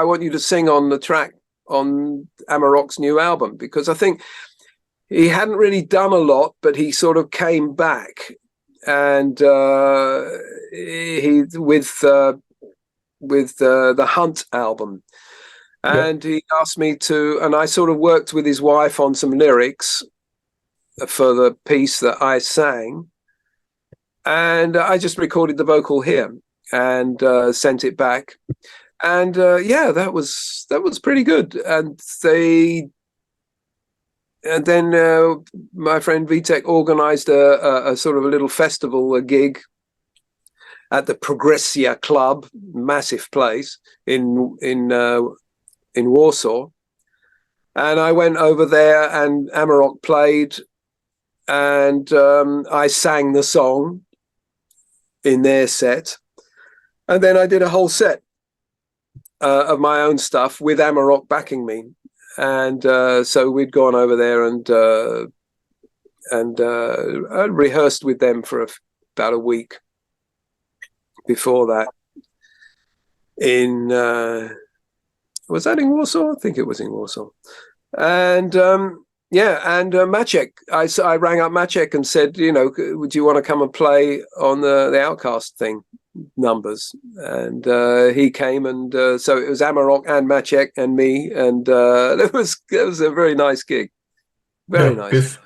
want you to sing on the track on Amarok's new album, because I think he hadn't really done a lot, but he sort of came back, and he with the Hunt album, and he asked me to, and I sort of worked with his wife on some lyrics, for the piece that I sang, and I just recorded the vocal here and sent it back, and yeah, that was pretty good. And then my friend Vitek organized a sort of a little festival, a gig at the Progressia Club, massive place in Warsaw. And I went over there, and Amarok played, and I sang the song in their set. And then I did a whole set of my own stuff with Amarok backing me. And so we'd gone over there and I rehearsed with them for about a week before that. Was that in Warsaw? I think it was in Warsaw. And Maciek, I rang up Maciek and said, would you want to come and play on the Outcast thing numbers? And he came, and so it was Amarok and Maciek and me, and it was a very nice gig. Very nice.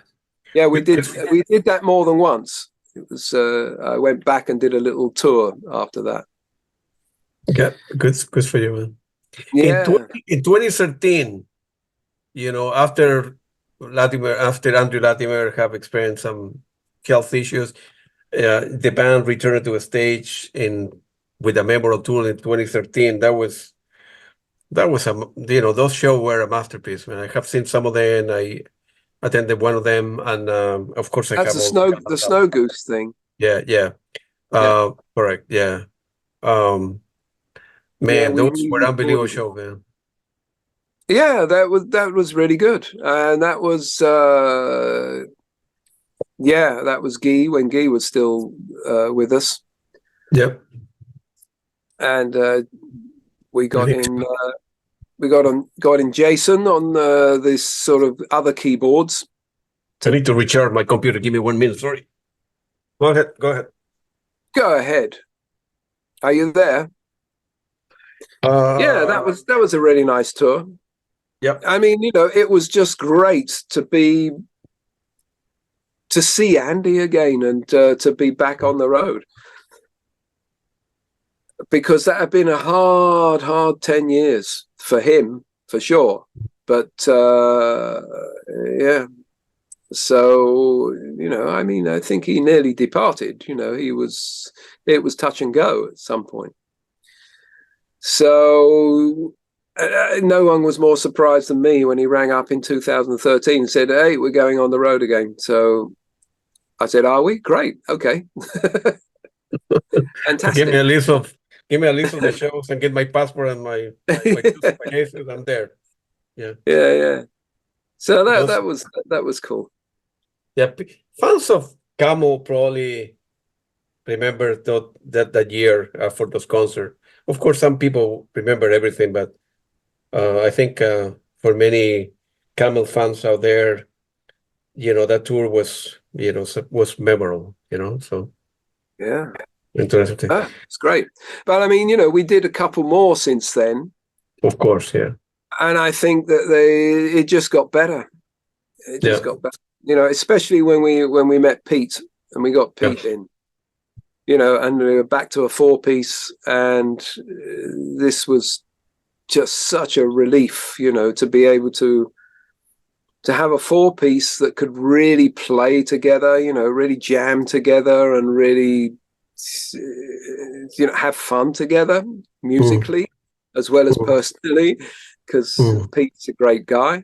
Yeah, we did that more than once. It was I went back and did a little tour after that. Yeah, good for you, man. Yeah. In 2013, after Andrew Latimer have experienced some health issues, the band returned to a stage with a memorable tour in 2013. That was those shows were a masterpiece, man. I have seen some of them. I attended one of them, and of course that's the Snow Goose thing. Yeah. Correct. Yeah. Man, those were unbelievable shows, man. Yeah, that was really good, and that was that was Guy when Guy was still with us. Yep. And we got in Jason on this sort of other keyboards. I need to recharge my computer. Give me 1 minute. Sorry. Go ahead. Go ahead. Are you there? Yeah, that was a really nice tour. Yeah. I mean, it was just great to see Andy again and to be back on the road, because that had been a hard 10 years for him, for sure. But yeah, so I mean, I think he nearly departed. It was touch and go at some point. So no one was more surprised than me when he rang up in 2013 and said, "Hey, we're going on the road again." So I said, "Are we? Great. Okay." Fantastic. Give me a list of the shows and get my passport and my cases. I'm there. Yeah. Yeah. So that was cool. Yeah, fans of Camel probably remember that year for those concerts. Of course, some people remember everything, but I think for many Camel fans out there, that tour was memorable. So yeah, interesting. It's great. But I mean, we did a couple more since then. Of course, yeah. And I think that it just got better. It just got better. Especially when we met Pete and we got Pete in. And we were back to a 4-piece, and this was just such a relief, to be able to have a 4-piece that could really play together, really jam together and really, have fun together musically as well as personally, because Pete's a great guy.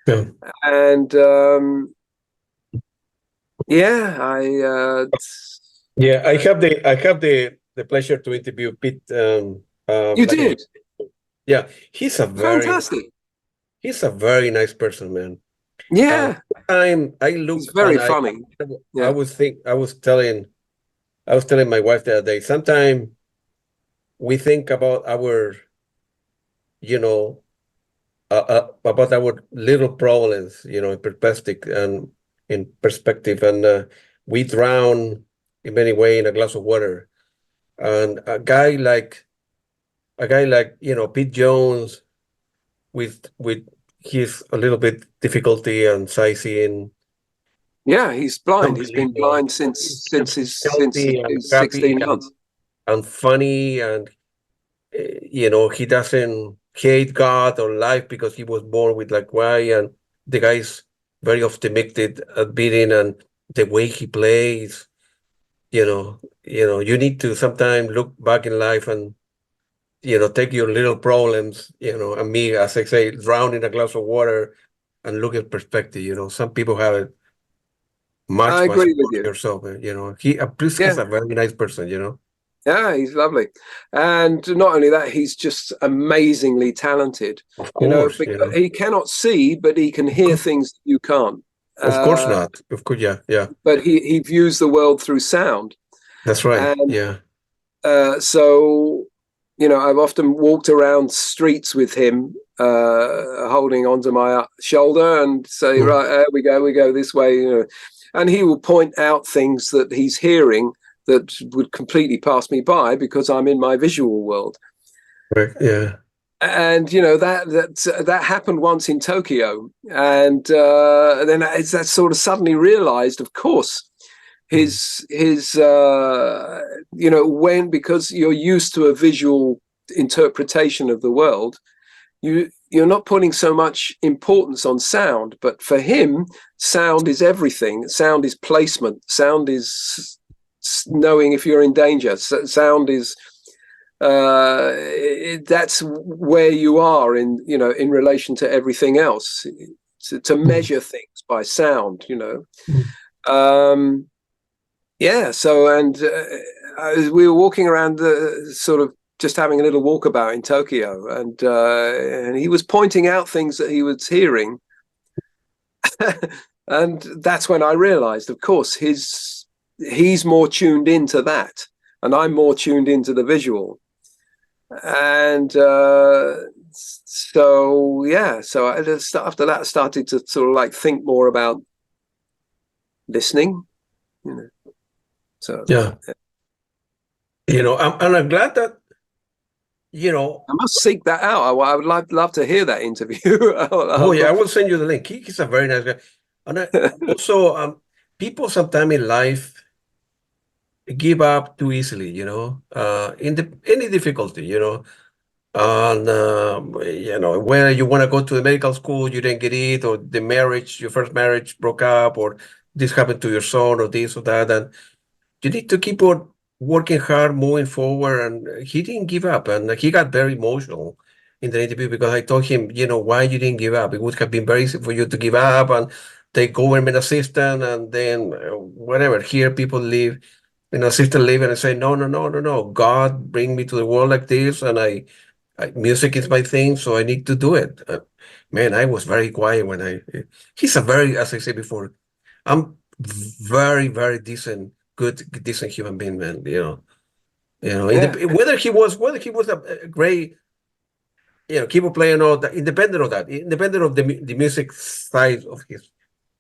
Yeah. And I have the pleasure to interview Pete. You did? Yeah, he's fantastic. He's a very nice person, man. Yeah. He's very funny. I was telling my wife the other day, sometimes we think about our, about our little problems, in perspective, and we drown in many ways in a glass of water. And a guy like Pete Jones, with his a little bit difficulty and sightseeing, Yeah, he's blind. He's been Unbelievable. blind since He's since just his since healthy and his happy 16 months. and funny, and he doesn't hate God or life because he was born with like why, and the guy's very optimistic at beating, and the way he plays, you need to sometimes look back in life and take your little problems, and me, as I say, drown in a glass of water and look at perspective. Some people have it I much agree with worse you. yourself. Plus he's Yeah, a very nice person. yeah, he's lovely, and not only that, he's just amazingly talented. Of You know, course, because he cannot see, but he can hear things that you can't. of course Uh, not. Of course, yeah, yeah. but he views the world through sound, That's right. and Yeah. so I've often walked around streets with him, holding onto my shoulder and say, right, there we go this way, and he will point out things that he's hearing that would completely pass me by because I'm in my visual world. Right. Yeah. And that happened once in Tokyo, and then that sort of suddenly realized, of course, his when, because you're used to a visual interpretation of the world, you're not putting so much importance on sound, but for him, sound is everything. Sound is placement. Sound is knowing if you're in danger. Sound is that's where you are in relation to everything else. To measure things by sound, yeah. So, and we were walking around sort of just having a little walkabout in Tokyo, and he was pointing out things that he was hearing, and that's when I realized, of course, he's more tuned into that, and I'm more tuned into the visual. And so I just, after that, started to sort of like think more about listening, So Yeah. I'm glad that, I must seek that out. I would love to hear that interview. oh yeah, I will send you the link. He's a very nice guy. And also, people sometimes in life give up too easily, in any difficulty, and whether you want to go to the medical school, you didn't get it, or your first marriage broke up, or this happened to your son, or this or that, and you need to keep on working hard, moving forward. And he didn't give up, and he got very emotional in the interview because I told him, why you didn't give up. It would have been very easy for you to give up and take government assistance, and then whatever. Here, people live in assisted living and say, no, no, no, no, no. God bring me to the world like this, and music is my thing, so I need to do it. Man, I was very quiet when he's a very, as I said before, I'm very, very decent human being, man. Yeah. Whether he was a great, keyboard player or not, independent of that, independent of the music side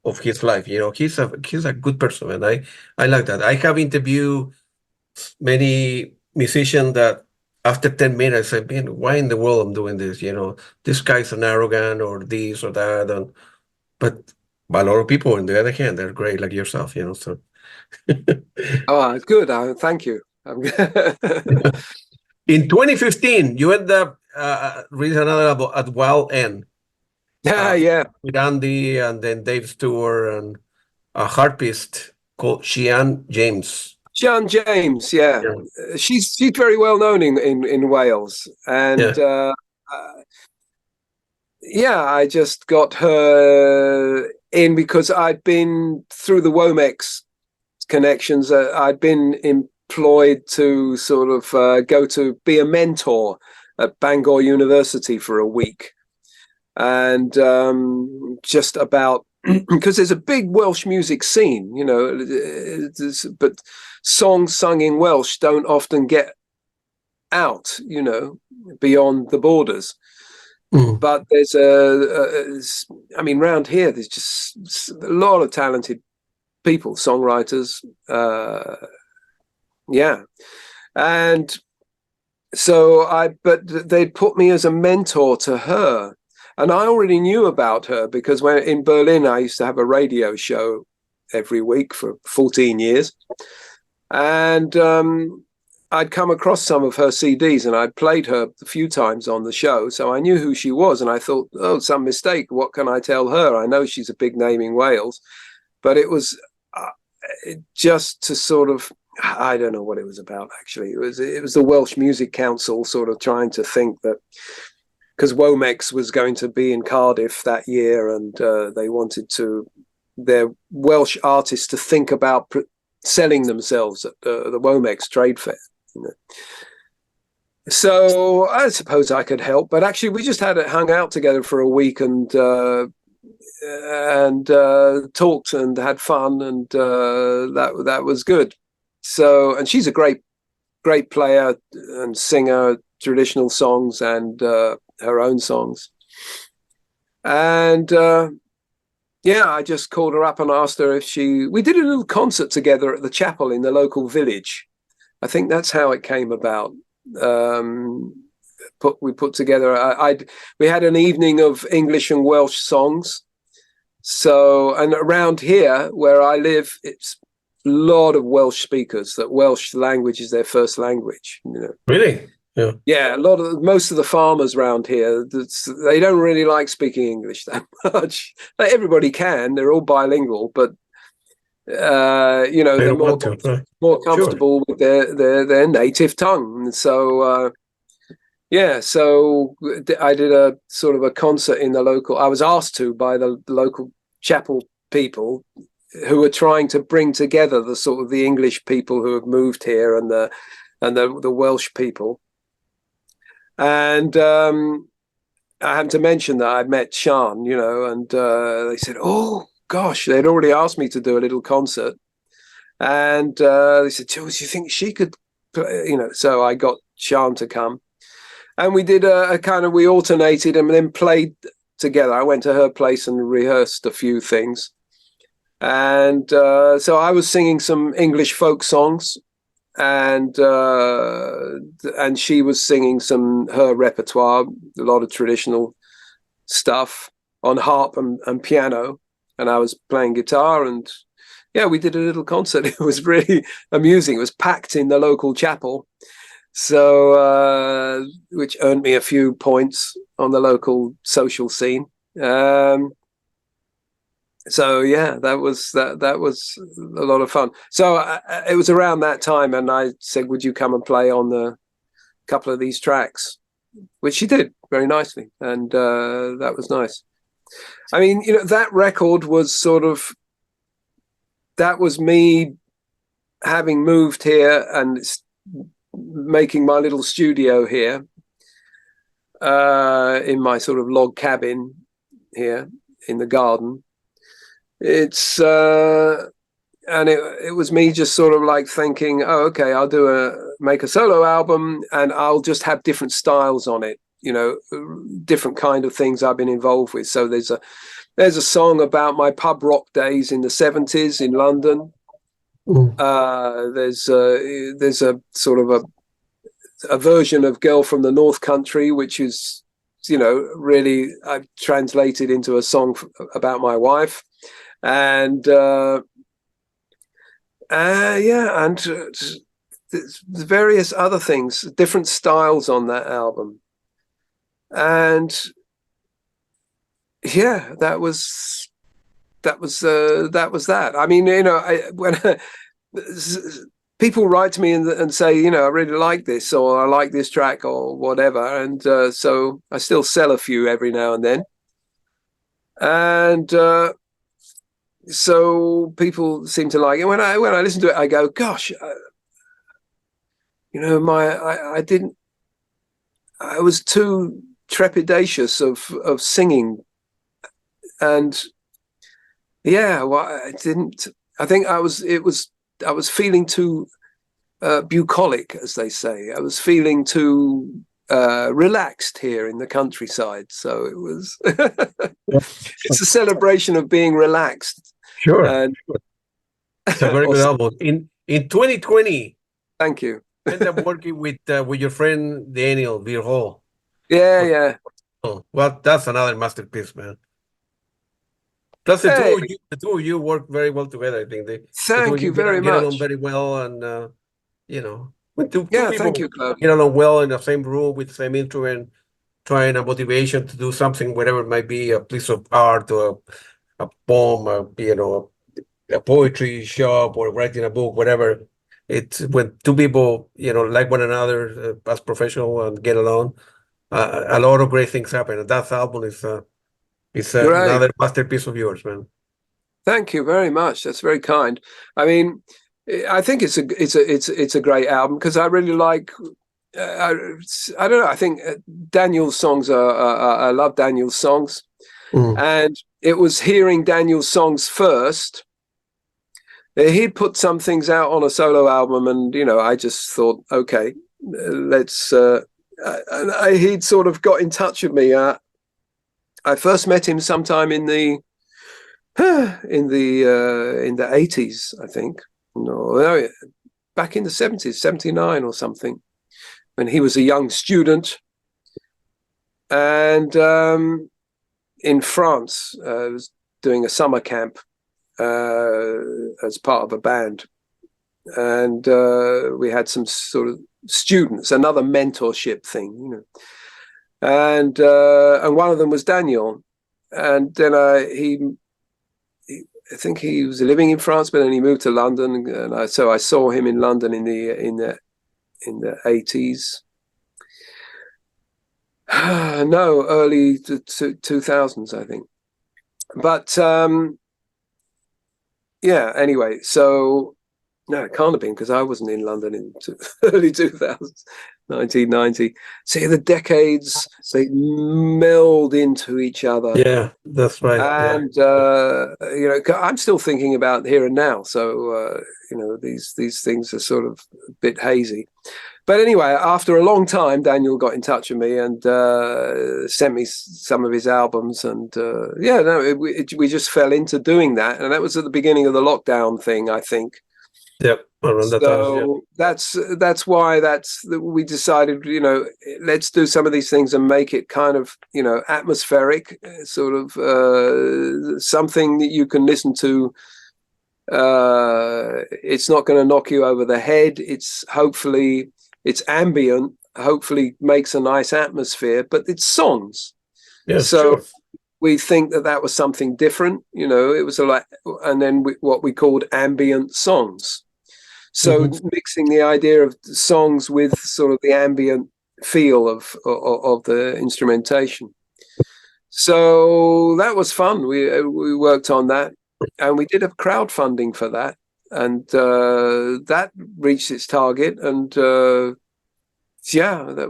of his life, he's a good person, and I like that. I have interviewed many musicians that after 10 minutes I mean, why in the world I'm doing this? This guy's an arrogant or this or that, but a lot of people, on the other hand, they're great, like yourself, so. Oh, good. Thank you. In 2015, you end up releasing another album at Wild End. Yeah. With Andy and then Dave Stewart and a harpist called Sian James. Sian James, yeah. She's very well known in Wales, and I just got her in because I'd been through the Womex connections. I'd been employed to sort of go to be a mentor at Bangor University for a week, and just about because there's a big Welsh music scene, but songs sung in Welsh don't often get out, beyond the borders. But there's round here, there's just a lot of talented people, songwriters. And so but they put me as a mentor to her. And I already knew about her because when in Berlin, I used to have a radio show, every week for 14 years. And I'd come across some of her CDs, and I'd played her a few times on the show, so I knew who she was. And I thought, oh, some mistake. What can I tell her? I know she's a big name in Wales, but it was just to sort of, I don't know what it was about, actually. It was the Welsh Music Council sort of trying to think that, because Womex was going to be in Cardiff that year, and they wanted their Welsh artists to think about selling themselves at the Womex trade fair. You know. So I suppose I could help, but actually we just hung out together for a week and talked and had fun, and that was good. So, and she's a great player and singer, traditional songs and her own songs. And I just called her up and asked her if we did a little concert together at the chapel in the local village. I think that's how it came about. We put together, we had an evening of English and Welsh songs. So, and around here where I live, it's a lot of Welsh speakers, that Welsh language is their first language. You know. Really? Yeah. Yeah, most of the farmers around here, they don't really like speaking English that much. Everybody can; they're all bilingual, but they're more comfortable with their native tongue. So so I did a sort of a concert in the local. I was asked to by the local chapel people who were trying to bring together the sort of the English people who have moved here and the Welsh people. And I had to mention that I'd met Sian, and they said, oh, gosh, they'd already asked me to do a little concert. And they said, Jules, do you think she could play? So I got Sian to come. And we did we alternated and then played together. I went to her place and rehearsed a few things. And so I was singing some English folk songs. And she was singing her repertoire, a lot of traditional stuff on harp and piano, and I was playing guitar, and we did a little concert. It was really amusing. It was packed in the local chapel, so which earned me a few points on the local social scene. So that was a lot of fun. So it was around that time, and I said, "Would you come and play on a couple of these tracks?" Which she did very nicely, and that was nice. I mean, that record was that was me having moved here and making my little studio here in my sort of log cabin here in the garden. It's and it was me just sort of like thinking, oh, okay, I'll make a solo album, and I'll just have different styles on it, different kind of things I've been involved with. So there's a song about my pub rock days in the 70s in London. There's a sort of a version of Girl from the North Country, which is, really I've translated into a song about my wife. And and various other things, different styles on that album. And that was that. I mean, when people write to me and say, I really like this, or I like this track, or whatever, and so I still sell a few every now and then. And so people seem to like it. When I listen to it, I go, gosh, I was too trepidatious of singing, and I didn't. I think I was feeling too bucolic, as they say. I was feeling too relaxed here in the countryside. So it was. It's a celebration of being relaxed. Sure. And it's a very good album. In 2020. Thank you. End up working with your friend Daniel Biro. Yeah. Oh, well, that's another masterpiece, man. Plus, Hey, the two of you work very well together. I think the two of thank you you very get along much. very well, and when two Yeah, thank people you, Claude. get along well in the same room with the same instrument, trying a motivation to do something, whatever it might be, a piece of art or a poem, a poetry shop or writing a book, whatever. It's when two people, like one another as professional and get along, a lot of great things happen. And that album is Great. another masterpiece of yours, man. Thank you very much. That's very kind. I mean, I think it's a great album because I really like. I, I don't know. I think Daniel's songs I love Daniel's songs, Mm. and it was hearing Daniel's songs first. He'd put some things out on a solo album, and I just thought, okay, let's. And he'd sort of got in touch with me. I first met him sometime in the 80s, I think. No, back in the 70s, 79 or something, when he was a young student, and in France, was doing a summer camp as part of a band, and we had some sort of students, another mentorship thing, and one of them was Daniel, and then I think he was living in France, but then he moved to London, and so I saw him in London in the 80s. No, early 2000s, I think. But yeah. Anyway, so no, it can't have been because I wasn't in London in early 2000s, 1990. See, the decades, they meld into each other. Yeah, that's right. And I'm still thinking about here and now, so these things are sort of a bit hazy. But anyway, after a long time, Daniel got in touch with me and sent me some of his albums, and we just fell into doing that, and that was at the beginning of the lockdown thing, I think. Yep, around that time. Yeah. So that's why we decided, let's do some of these things and make it kind of, atmospheric, sort of something that you can listen to. It's not going to knock you over the head. It's ambient, hopefully makes a nice atmosphere, but it's songs. Yes, so sure. we think that was something different. It was and then what we called ambient songs. So mixing the idea of songs with sort of the ambient feel of the instrumentation. So that was fun. We worked on that, and we did a crowdfunding for that, and that reached its target. And that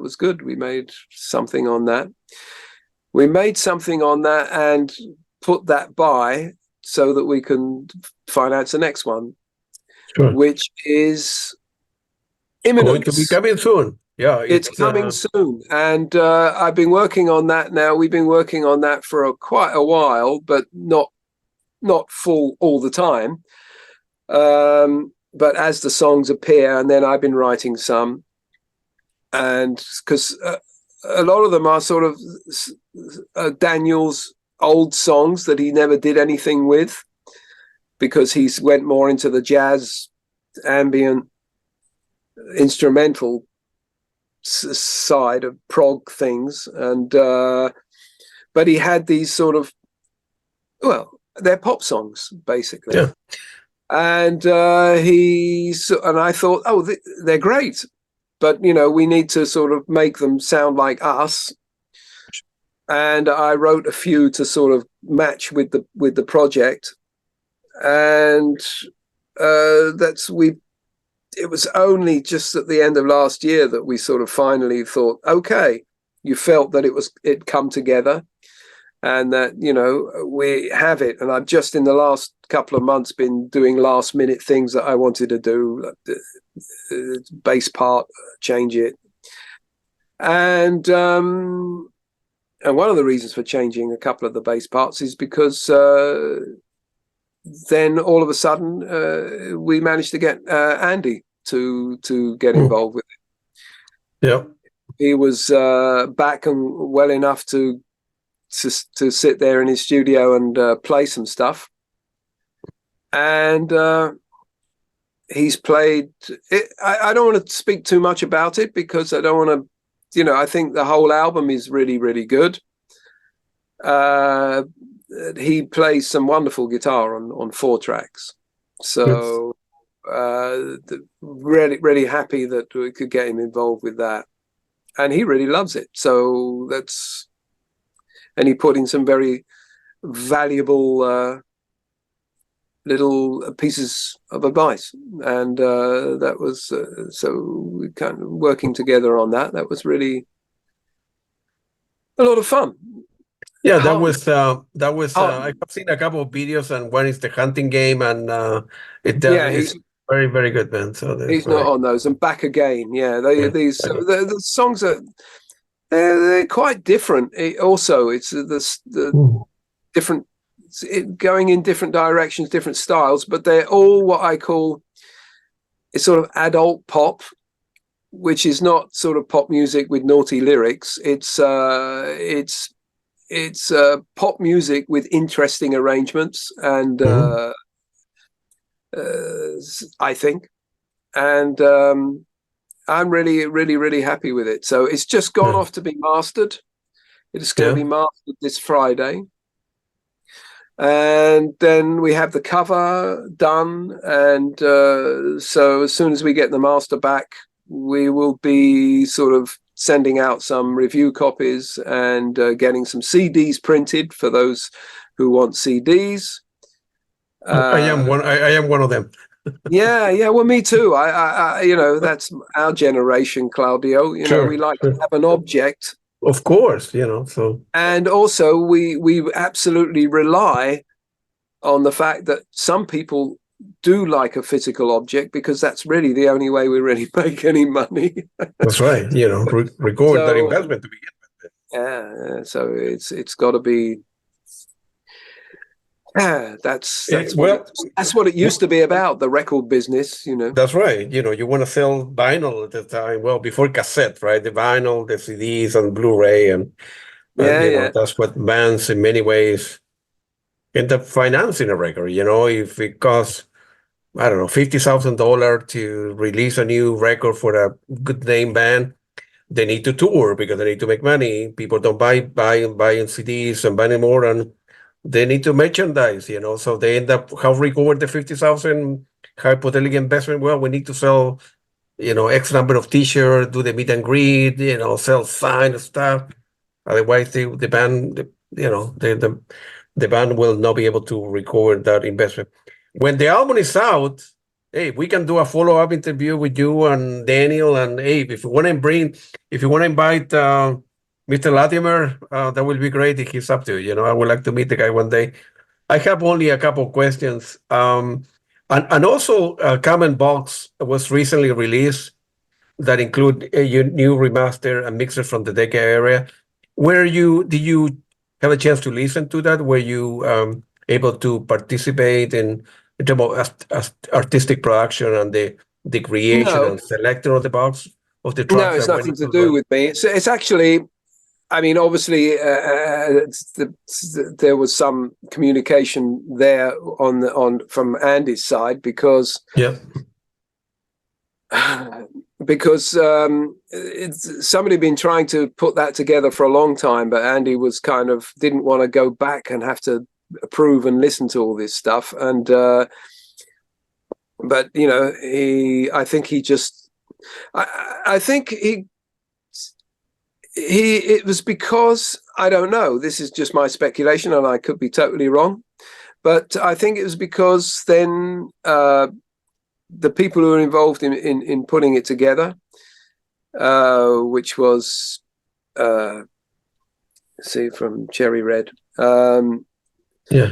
was good. We made something on that. And put that by so that we can finance the next one. Sure. Which is imminent. Going to be coming soon. Yeah, it's coming soon, and I've been working on that now. We've been working on that for quite a while, but not full all the time. But as the songs appear, and then I've been writing some, and because a lot of them are sort of Daniel's old songs that he never did anything with, because he went more into the jazz, ambient, instrumental side of prog things, and but he had these sort of, they're pop songs basically. Yeah. And I thought, they're great, but we need to sort of make them sound like us. And I wrote a few to sort of match with the project. And it was only just at the end of last year that we sort of finally thought, okay, you felt that it come together, and that we have it. And I've just in the last couple of months been doing last minute things that I wanted to do, like the bass part, change it, and one of the reasons for changing a couple of the bass parts is because then all of a sudden we managed to get Andy to get involved with it. Yeah, he was back and well enough to to sit there in his studio and play some stuff. And he's played it. I don't want to speak too much about it because I don't want to, I think the whole album is really, really good. He plays some wonderful guitar on 4 tracks. So really, really happy that we could get him involved with that. And he really loves it. So and he put in some very valuable little pieces of advice. And that was, so we kind of working together on that. That was really a lot of fun. Yeah, that was I've seen a couple of videos, and one is the hunting game, and it's very, very good, man. So he's not on those. And Back Again, the songs are they're quite different. It's the different, going in different directions, different styles, but they're all what I call it's sort of adult pop, which is not sort of pop music with naughty lyrics. It's pop music with interesting arrangements, and I think, and I'm really, really, really happy with it. So it's just gone off to be mastered. It's going to be mastered this Friday, and then we have the cover done. And so as soon as we get the master back, we will be sort of sending out some review copies and getting some CDs printed for those who want CDs. I am one of them. Yeah. Well, me too. I that's our generation, Claudio. We like to have an object. Of course, so. And also we absolutely rely on the fact that some people do like a physical object, because that's really the only way we really make any money. That's right. Record that investment to begin with. Yeah. So it's got to be. That's what it used to be about, the record business. That's right. You want to sell vinyl at the time. Well, before cassette, right? The vinyl, the CDs, and Blu-ray, and that's what bands in many ways end up financing a record. If it costs, I don't know, $50,000 to release a new record for a good name band, they need to tour because they need to make money. People don't buy CDs and buy anymore, and they need to merchandise, so they end up, how recover the 50,000 hypothetical investment? Well, we need to sell, X number of T-shirts, do the meet and greet, sell signs stuff. Otherwise, the band, the band will not be able to record that investment. When the album is out, hey, we can do a follow-up interview with you and Daniel, and hey, if you want to invite Mr. Latimer, that will be great. He's up to it. I would like to meet the guy one day. I have only a couple of questions. And also, Common Box was recently released that include a new remaster and mixer from the Decca area. Did you have a chance to listen to that? Were you able to participate in terms of artistic production and the creation and selection of the box of the tracks? No, it's nothing to do with me. It's actually, I mean, obviously, there was some communication there from Andy's side because somebody had been trying to put that together for a long time, but Andy was didn't want to go back and have to approve and listen to all this stuff. And but I think it was because, I don't know, this is just my speculation and I could be totally wrong, but I think it was because then the people who were involved in putting it together, which was from Cherry Red,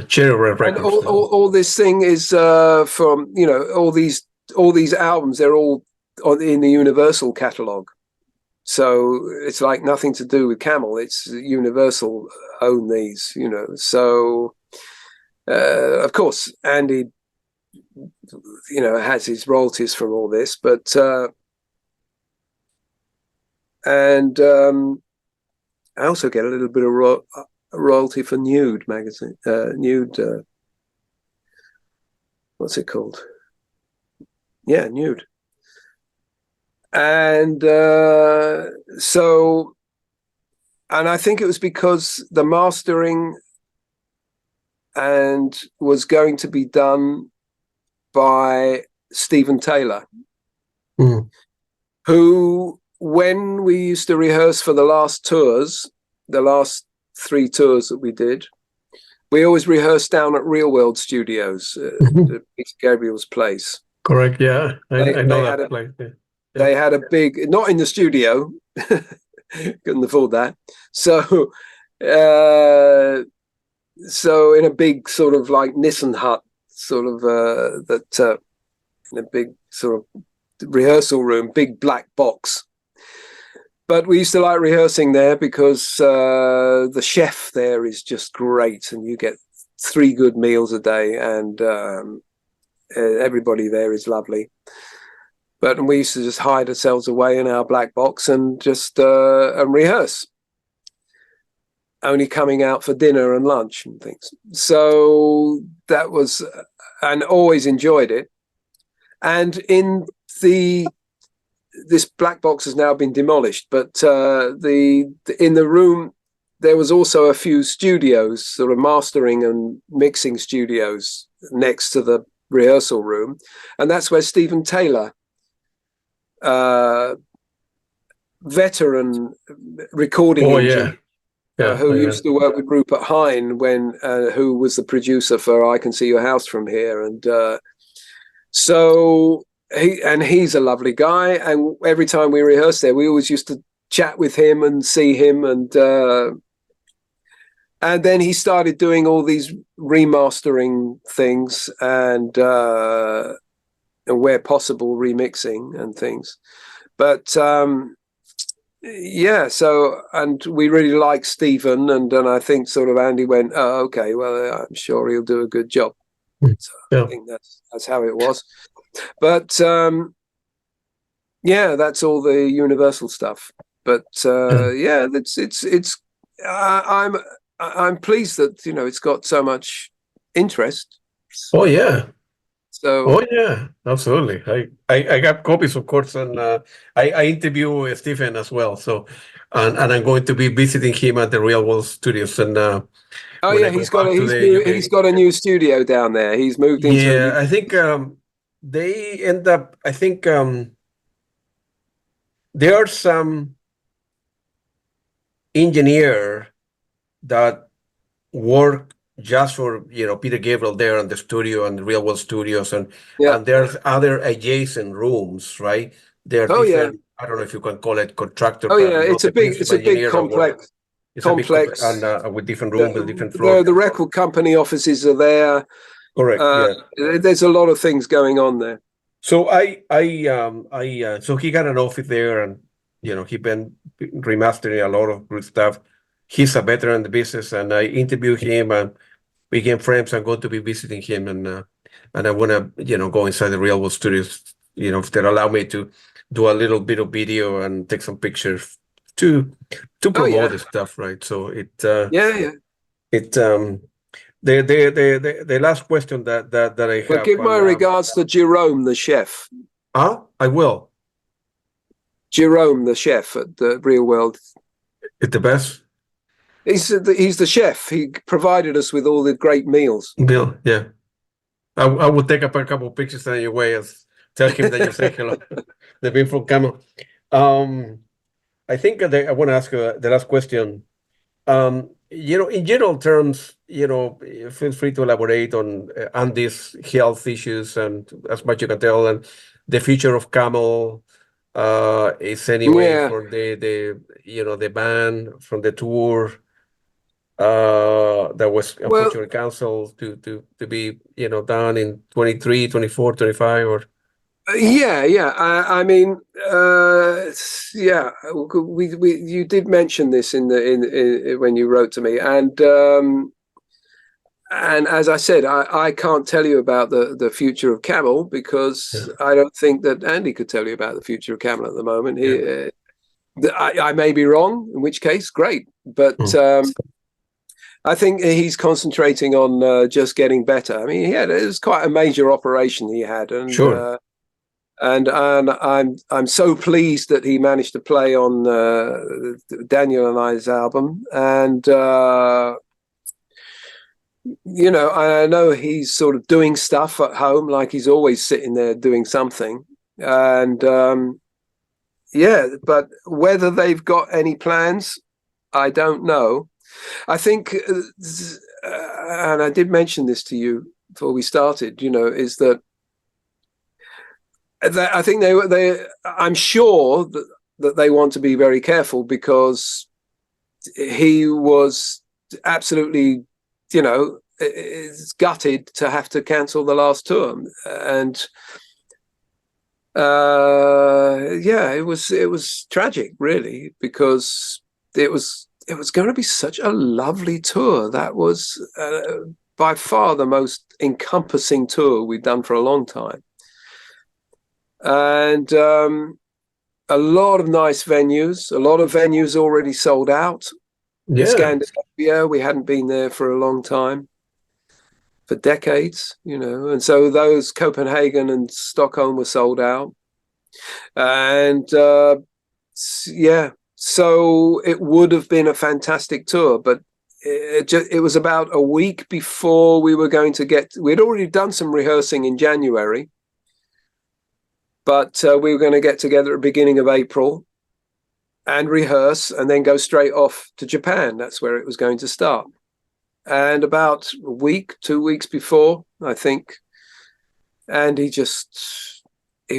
Cherry Red Records. And all this thing is from all these albums. They're all in the Universal catalog, so it's like nothing to do with Camel. It's Universal own these, So of course, Andy, has his royalties from all this, but and I also get a little bit of royalty for Nude magazine. Nude. What's it called? Yeah, Nude. And so, and I think it was because the mastering and was going to be done by Stephen Taylor, who, when we used to rehearse for the last tours, the last 3 tours that we did, we always rehearsed down at Real World Studios, Peter Gabriel's place. Correct. Yeah, I know that place. Yeah. They had a big, not in the studio, couldn't afford that. So, so in a big sort of like Nissen hut, sort of in a big sort of rehearsal room, big black box. But we used to like rehearsing there because the chef there is just great, and you get 3 good meals a day, and everybody there is lovely. But we used to just hide ourselves away in our black box and just and rehearse, only coming out for dinner and lunch and things. So that was, and always enjoyed it. And in this black box has now been demolished, but in the room there was also a few studios, sort of mastering and mixing studios next to the rehearsal room, and that's where Stephen Taylor, veteran recording engineer, who used to work with Rupert Hine when who was the producer for I Can See Your House From Here, and so he's a lovely guy, and every time we rehearsed there we always used to chat with him and see him, and then he started doing all these remastering things and where possible remixing and things. But yeah, so, and we really like Stephen, and I think sort of Andy went, oh, okay, well, I'm sure he'll do a good job. So I think that's how it was. But yeah, that's all the Universal stuff. But yeah, I'm pleased that, you know, it's got so much interest. Oh yeah. So, oh yeah, absolutely. I got copies, of course, and I interview Stephen as well. So, and I'm going to be visiting him at the Real World Studios. And oh yeah, he's got a new studio down there. He's moved into. Yeah, I think they end up. I think there are some engineer that work just for, you know, Peter Gabriel there in the studio and the Real World Studios, and there's other adjacent rooms, right? There are different, I don't know if you can call it contractor. Oh yeah, it's a big complex. It's complex, and with different rooms and different floors. The record company offices are there. Correct. There's a lot of things going on there. So so he got an office there, and you know, he been remastering a lot of good stuff. He's a veteran in the business, and I interviewed him and we became friends. I'm going to be visiting him, and I want to, you know, go inside the Real World Studios, you know, if they allow me to do a little bit of video and take some pictures to promote the stuff, right? So the last question that I have. Well, give my regards to Jerome, the chef. I will. Jerome, the chef at the Real World. It's the best. He's the chef. He provided us with all the great meals. Bill, yeah. I will take up a couple of pictures on your way and tell him that you say hello. They've been from Camel. I think I want to ask the last question. You know, in general terms, you know, feel free to elaborate on Andy's health issues and as much you can tell, and the future of Camel is anyway for the you know, the band from the tour that was unfortunately canceled to be, you know, done in 23, 24, 25 or. I mean, you did mention this in when you wrote to me, and as I said, I can't tell you about the future of Camel because I don't think that Andy could tell you about the future of Camel at the moment. I may be wrong, in which case, great, but I think he's concentrating on just getting better. I mean, it was quite a major operation he had, and Sure. and I'm so pleased that he managed to play on Daniel and I's album, and you know, I know he's sort of doing stuff at home, like he's always sitting there doing something, and yeah, but whether they've got any plans, I don't know. I think, and I did mention this to you before we started, you know, is that I think I'm sure that they want to be very careful, because he was absolutely, you know, is gutted to have to cancel the last tour, and yeah, it was tragic, really, because it was going to be such a lovely tour. That was by far the most encompassing tour we've done for a long time, and a lot of nice venues. A lot of venues already sold out. Yeah. Scandinavia, we hadn't been there for a long time, for decades, you know, and so those Copenhagen and Stockholm were sold out, and yeah, so it would have been a fantastic tour, but it was about a week before we were going to we'd already done some rehearsing in January, but we were going to get together at the beginning of April and rehearse, and then go straight off to Japan. That's where it was going to start. And about a week, 2 weeks before, I think, and he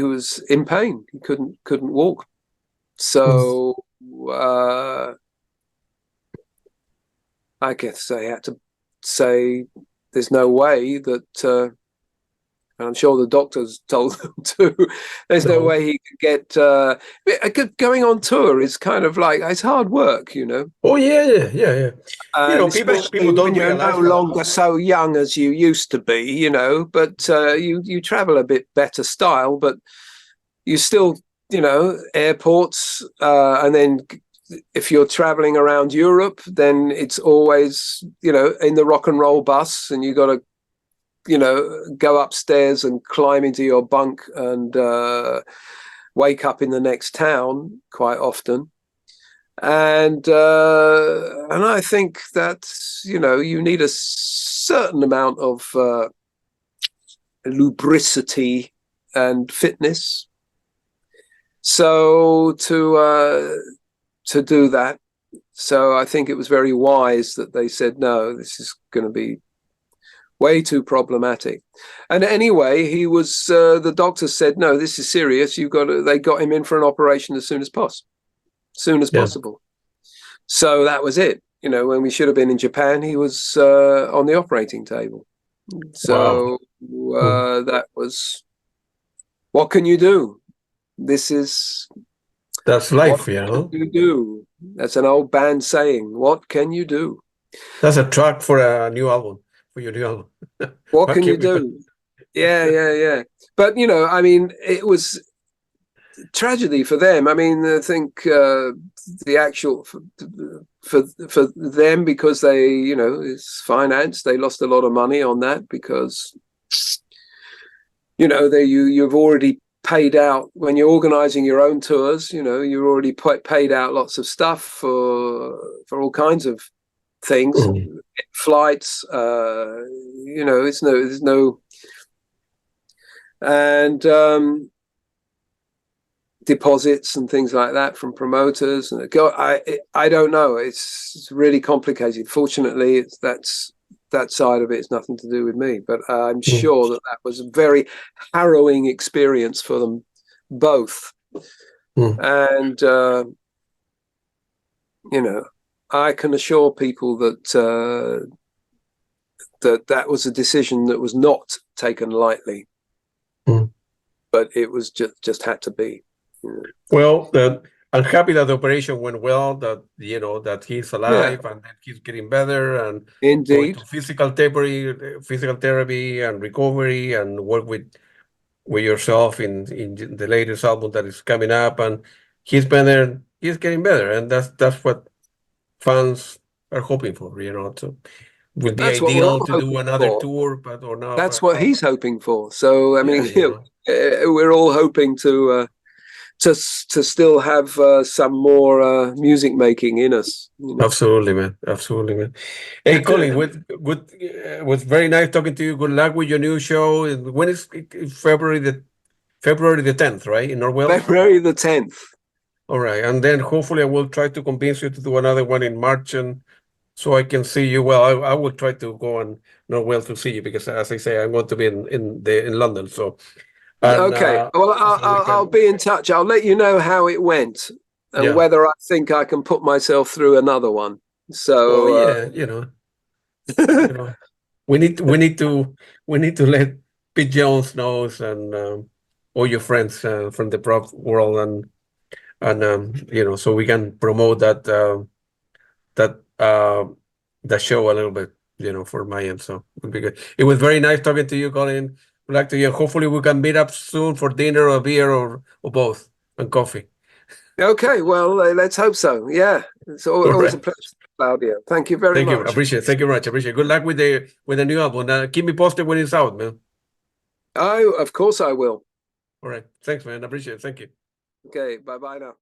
was in pain. He couldn't walk. So I guess I had to say there's no way that, and I'm sure the doctors told them too, there's no way he could get, going on tour is kind of like, it's hard work, you know. Oh, yeah. You know, people don't when you're realize no longer so young as you used to be, you know, but you travel a bit better style, but you still, you know, airports, and then if you're traveling around Europe, then it's always, you know, in the rock and roll bus, and you got to, you know, go upstairs and climb into your bunk and wake up in the next town quite often. And I think that, you know, you need a certain amount of lubricity and fitness. So to do that, so I think it was very wise that they said, no, this is going to be way too problematic. And anyway, he was, the doctor said, no, this is serious. They got him in for an operation as soon as possible. So that was it. You know, when we should have been in Japan, he was on the operating table. So that was, what can you do? That's life, you know. What can you do? That's an old band saying. What can you do? That's a track for a new album, for your new album. What can you do? Yeah. But, you know, I mean, it was tragedy for them. I mean, I think the actual for them, because they, you know, it's finance. They lost a lot of money on that because, you know, you've already paid out when you're organizing your own tours. You know, you've already paid out lots of stuff for all kinds of things, flights. You know, there's no, and deposits and things like that from promoters. And I don't know. It's really complicated. Fortunately, that side of it is nothing to do with me, but I'm sure that was a very harrowing experience for them both. And you know, I can assure people that that was a decision that was not taken lightly, but it was just had to be. Well, I'm happy that the operation went well, that, you know, that he's alive and that he's getting better, and indeed, going to physical therapy and recovery, and work with yourself in the latest album that is coming up, and he's getting better, and that's what fans are hoping for. So would be That's what we're ideal all to do hoping another for. tour, but or not. That's But what he's hoping for. So I mean, yeah, we're all hoping to still have some more music making in us. absolutely, man. Absolutely, man. Hey, Colin, was very nice talking to you. Good luck with your new show. And when is February the 10th, right? In North Wales? February the 10th. All right. And then hopefully I will try to convince you to do another one in March, and so I can see you. Well, I will try to go on North Wales to see you because, as I say, I want to be in London. So, and Okay. Well, I'll be in touch. I'll let you know how it went and whether I think I can put myself through another one. So, we need to let Pete Jones knows, and all your friends from the prog world, and so we can promote that show a little bit, for my end. So it would be good. It was very nice talking to you, Colin. Would like to hear. Hopefully we can meet up soon for dinner or beer or both, and coffee. Okay, well, let's hope so. Yeah, it's always a pleasure, Claudio. Thank you very much. Appreciate it. Thank you very much. Appreciate it. Good luck with the new album. Keep me posted when it's out, man. Of course I will. All right. Thanks, man. Appreciate it. Thank you. Okay, bye-bye now.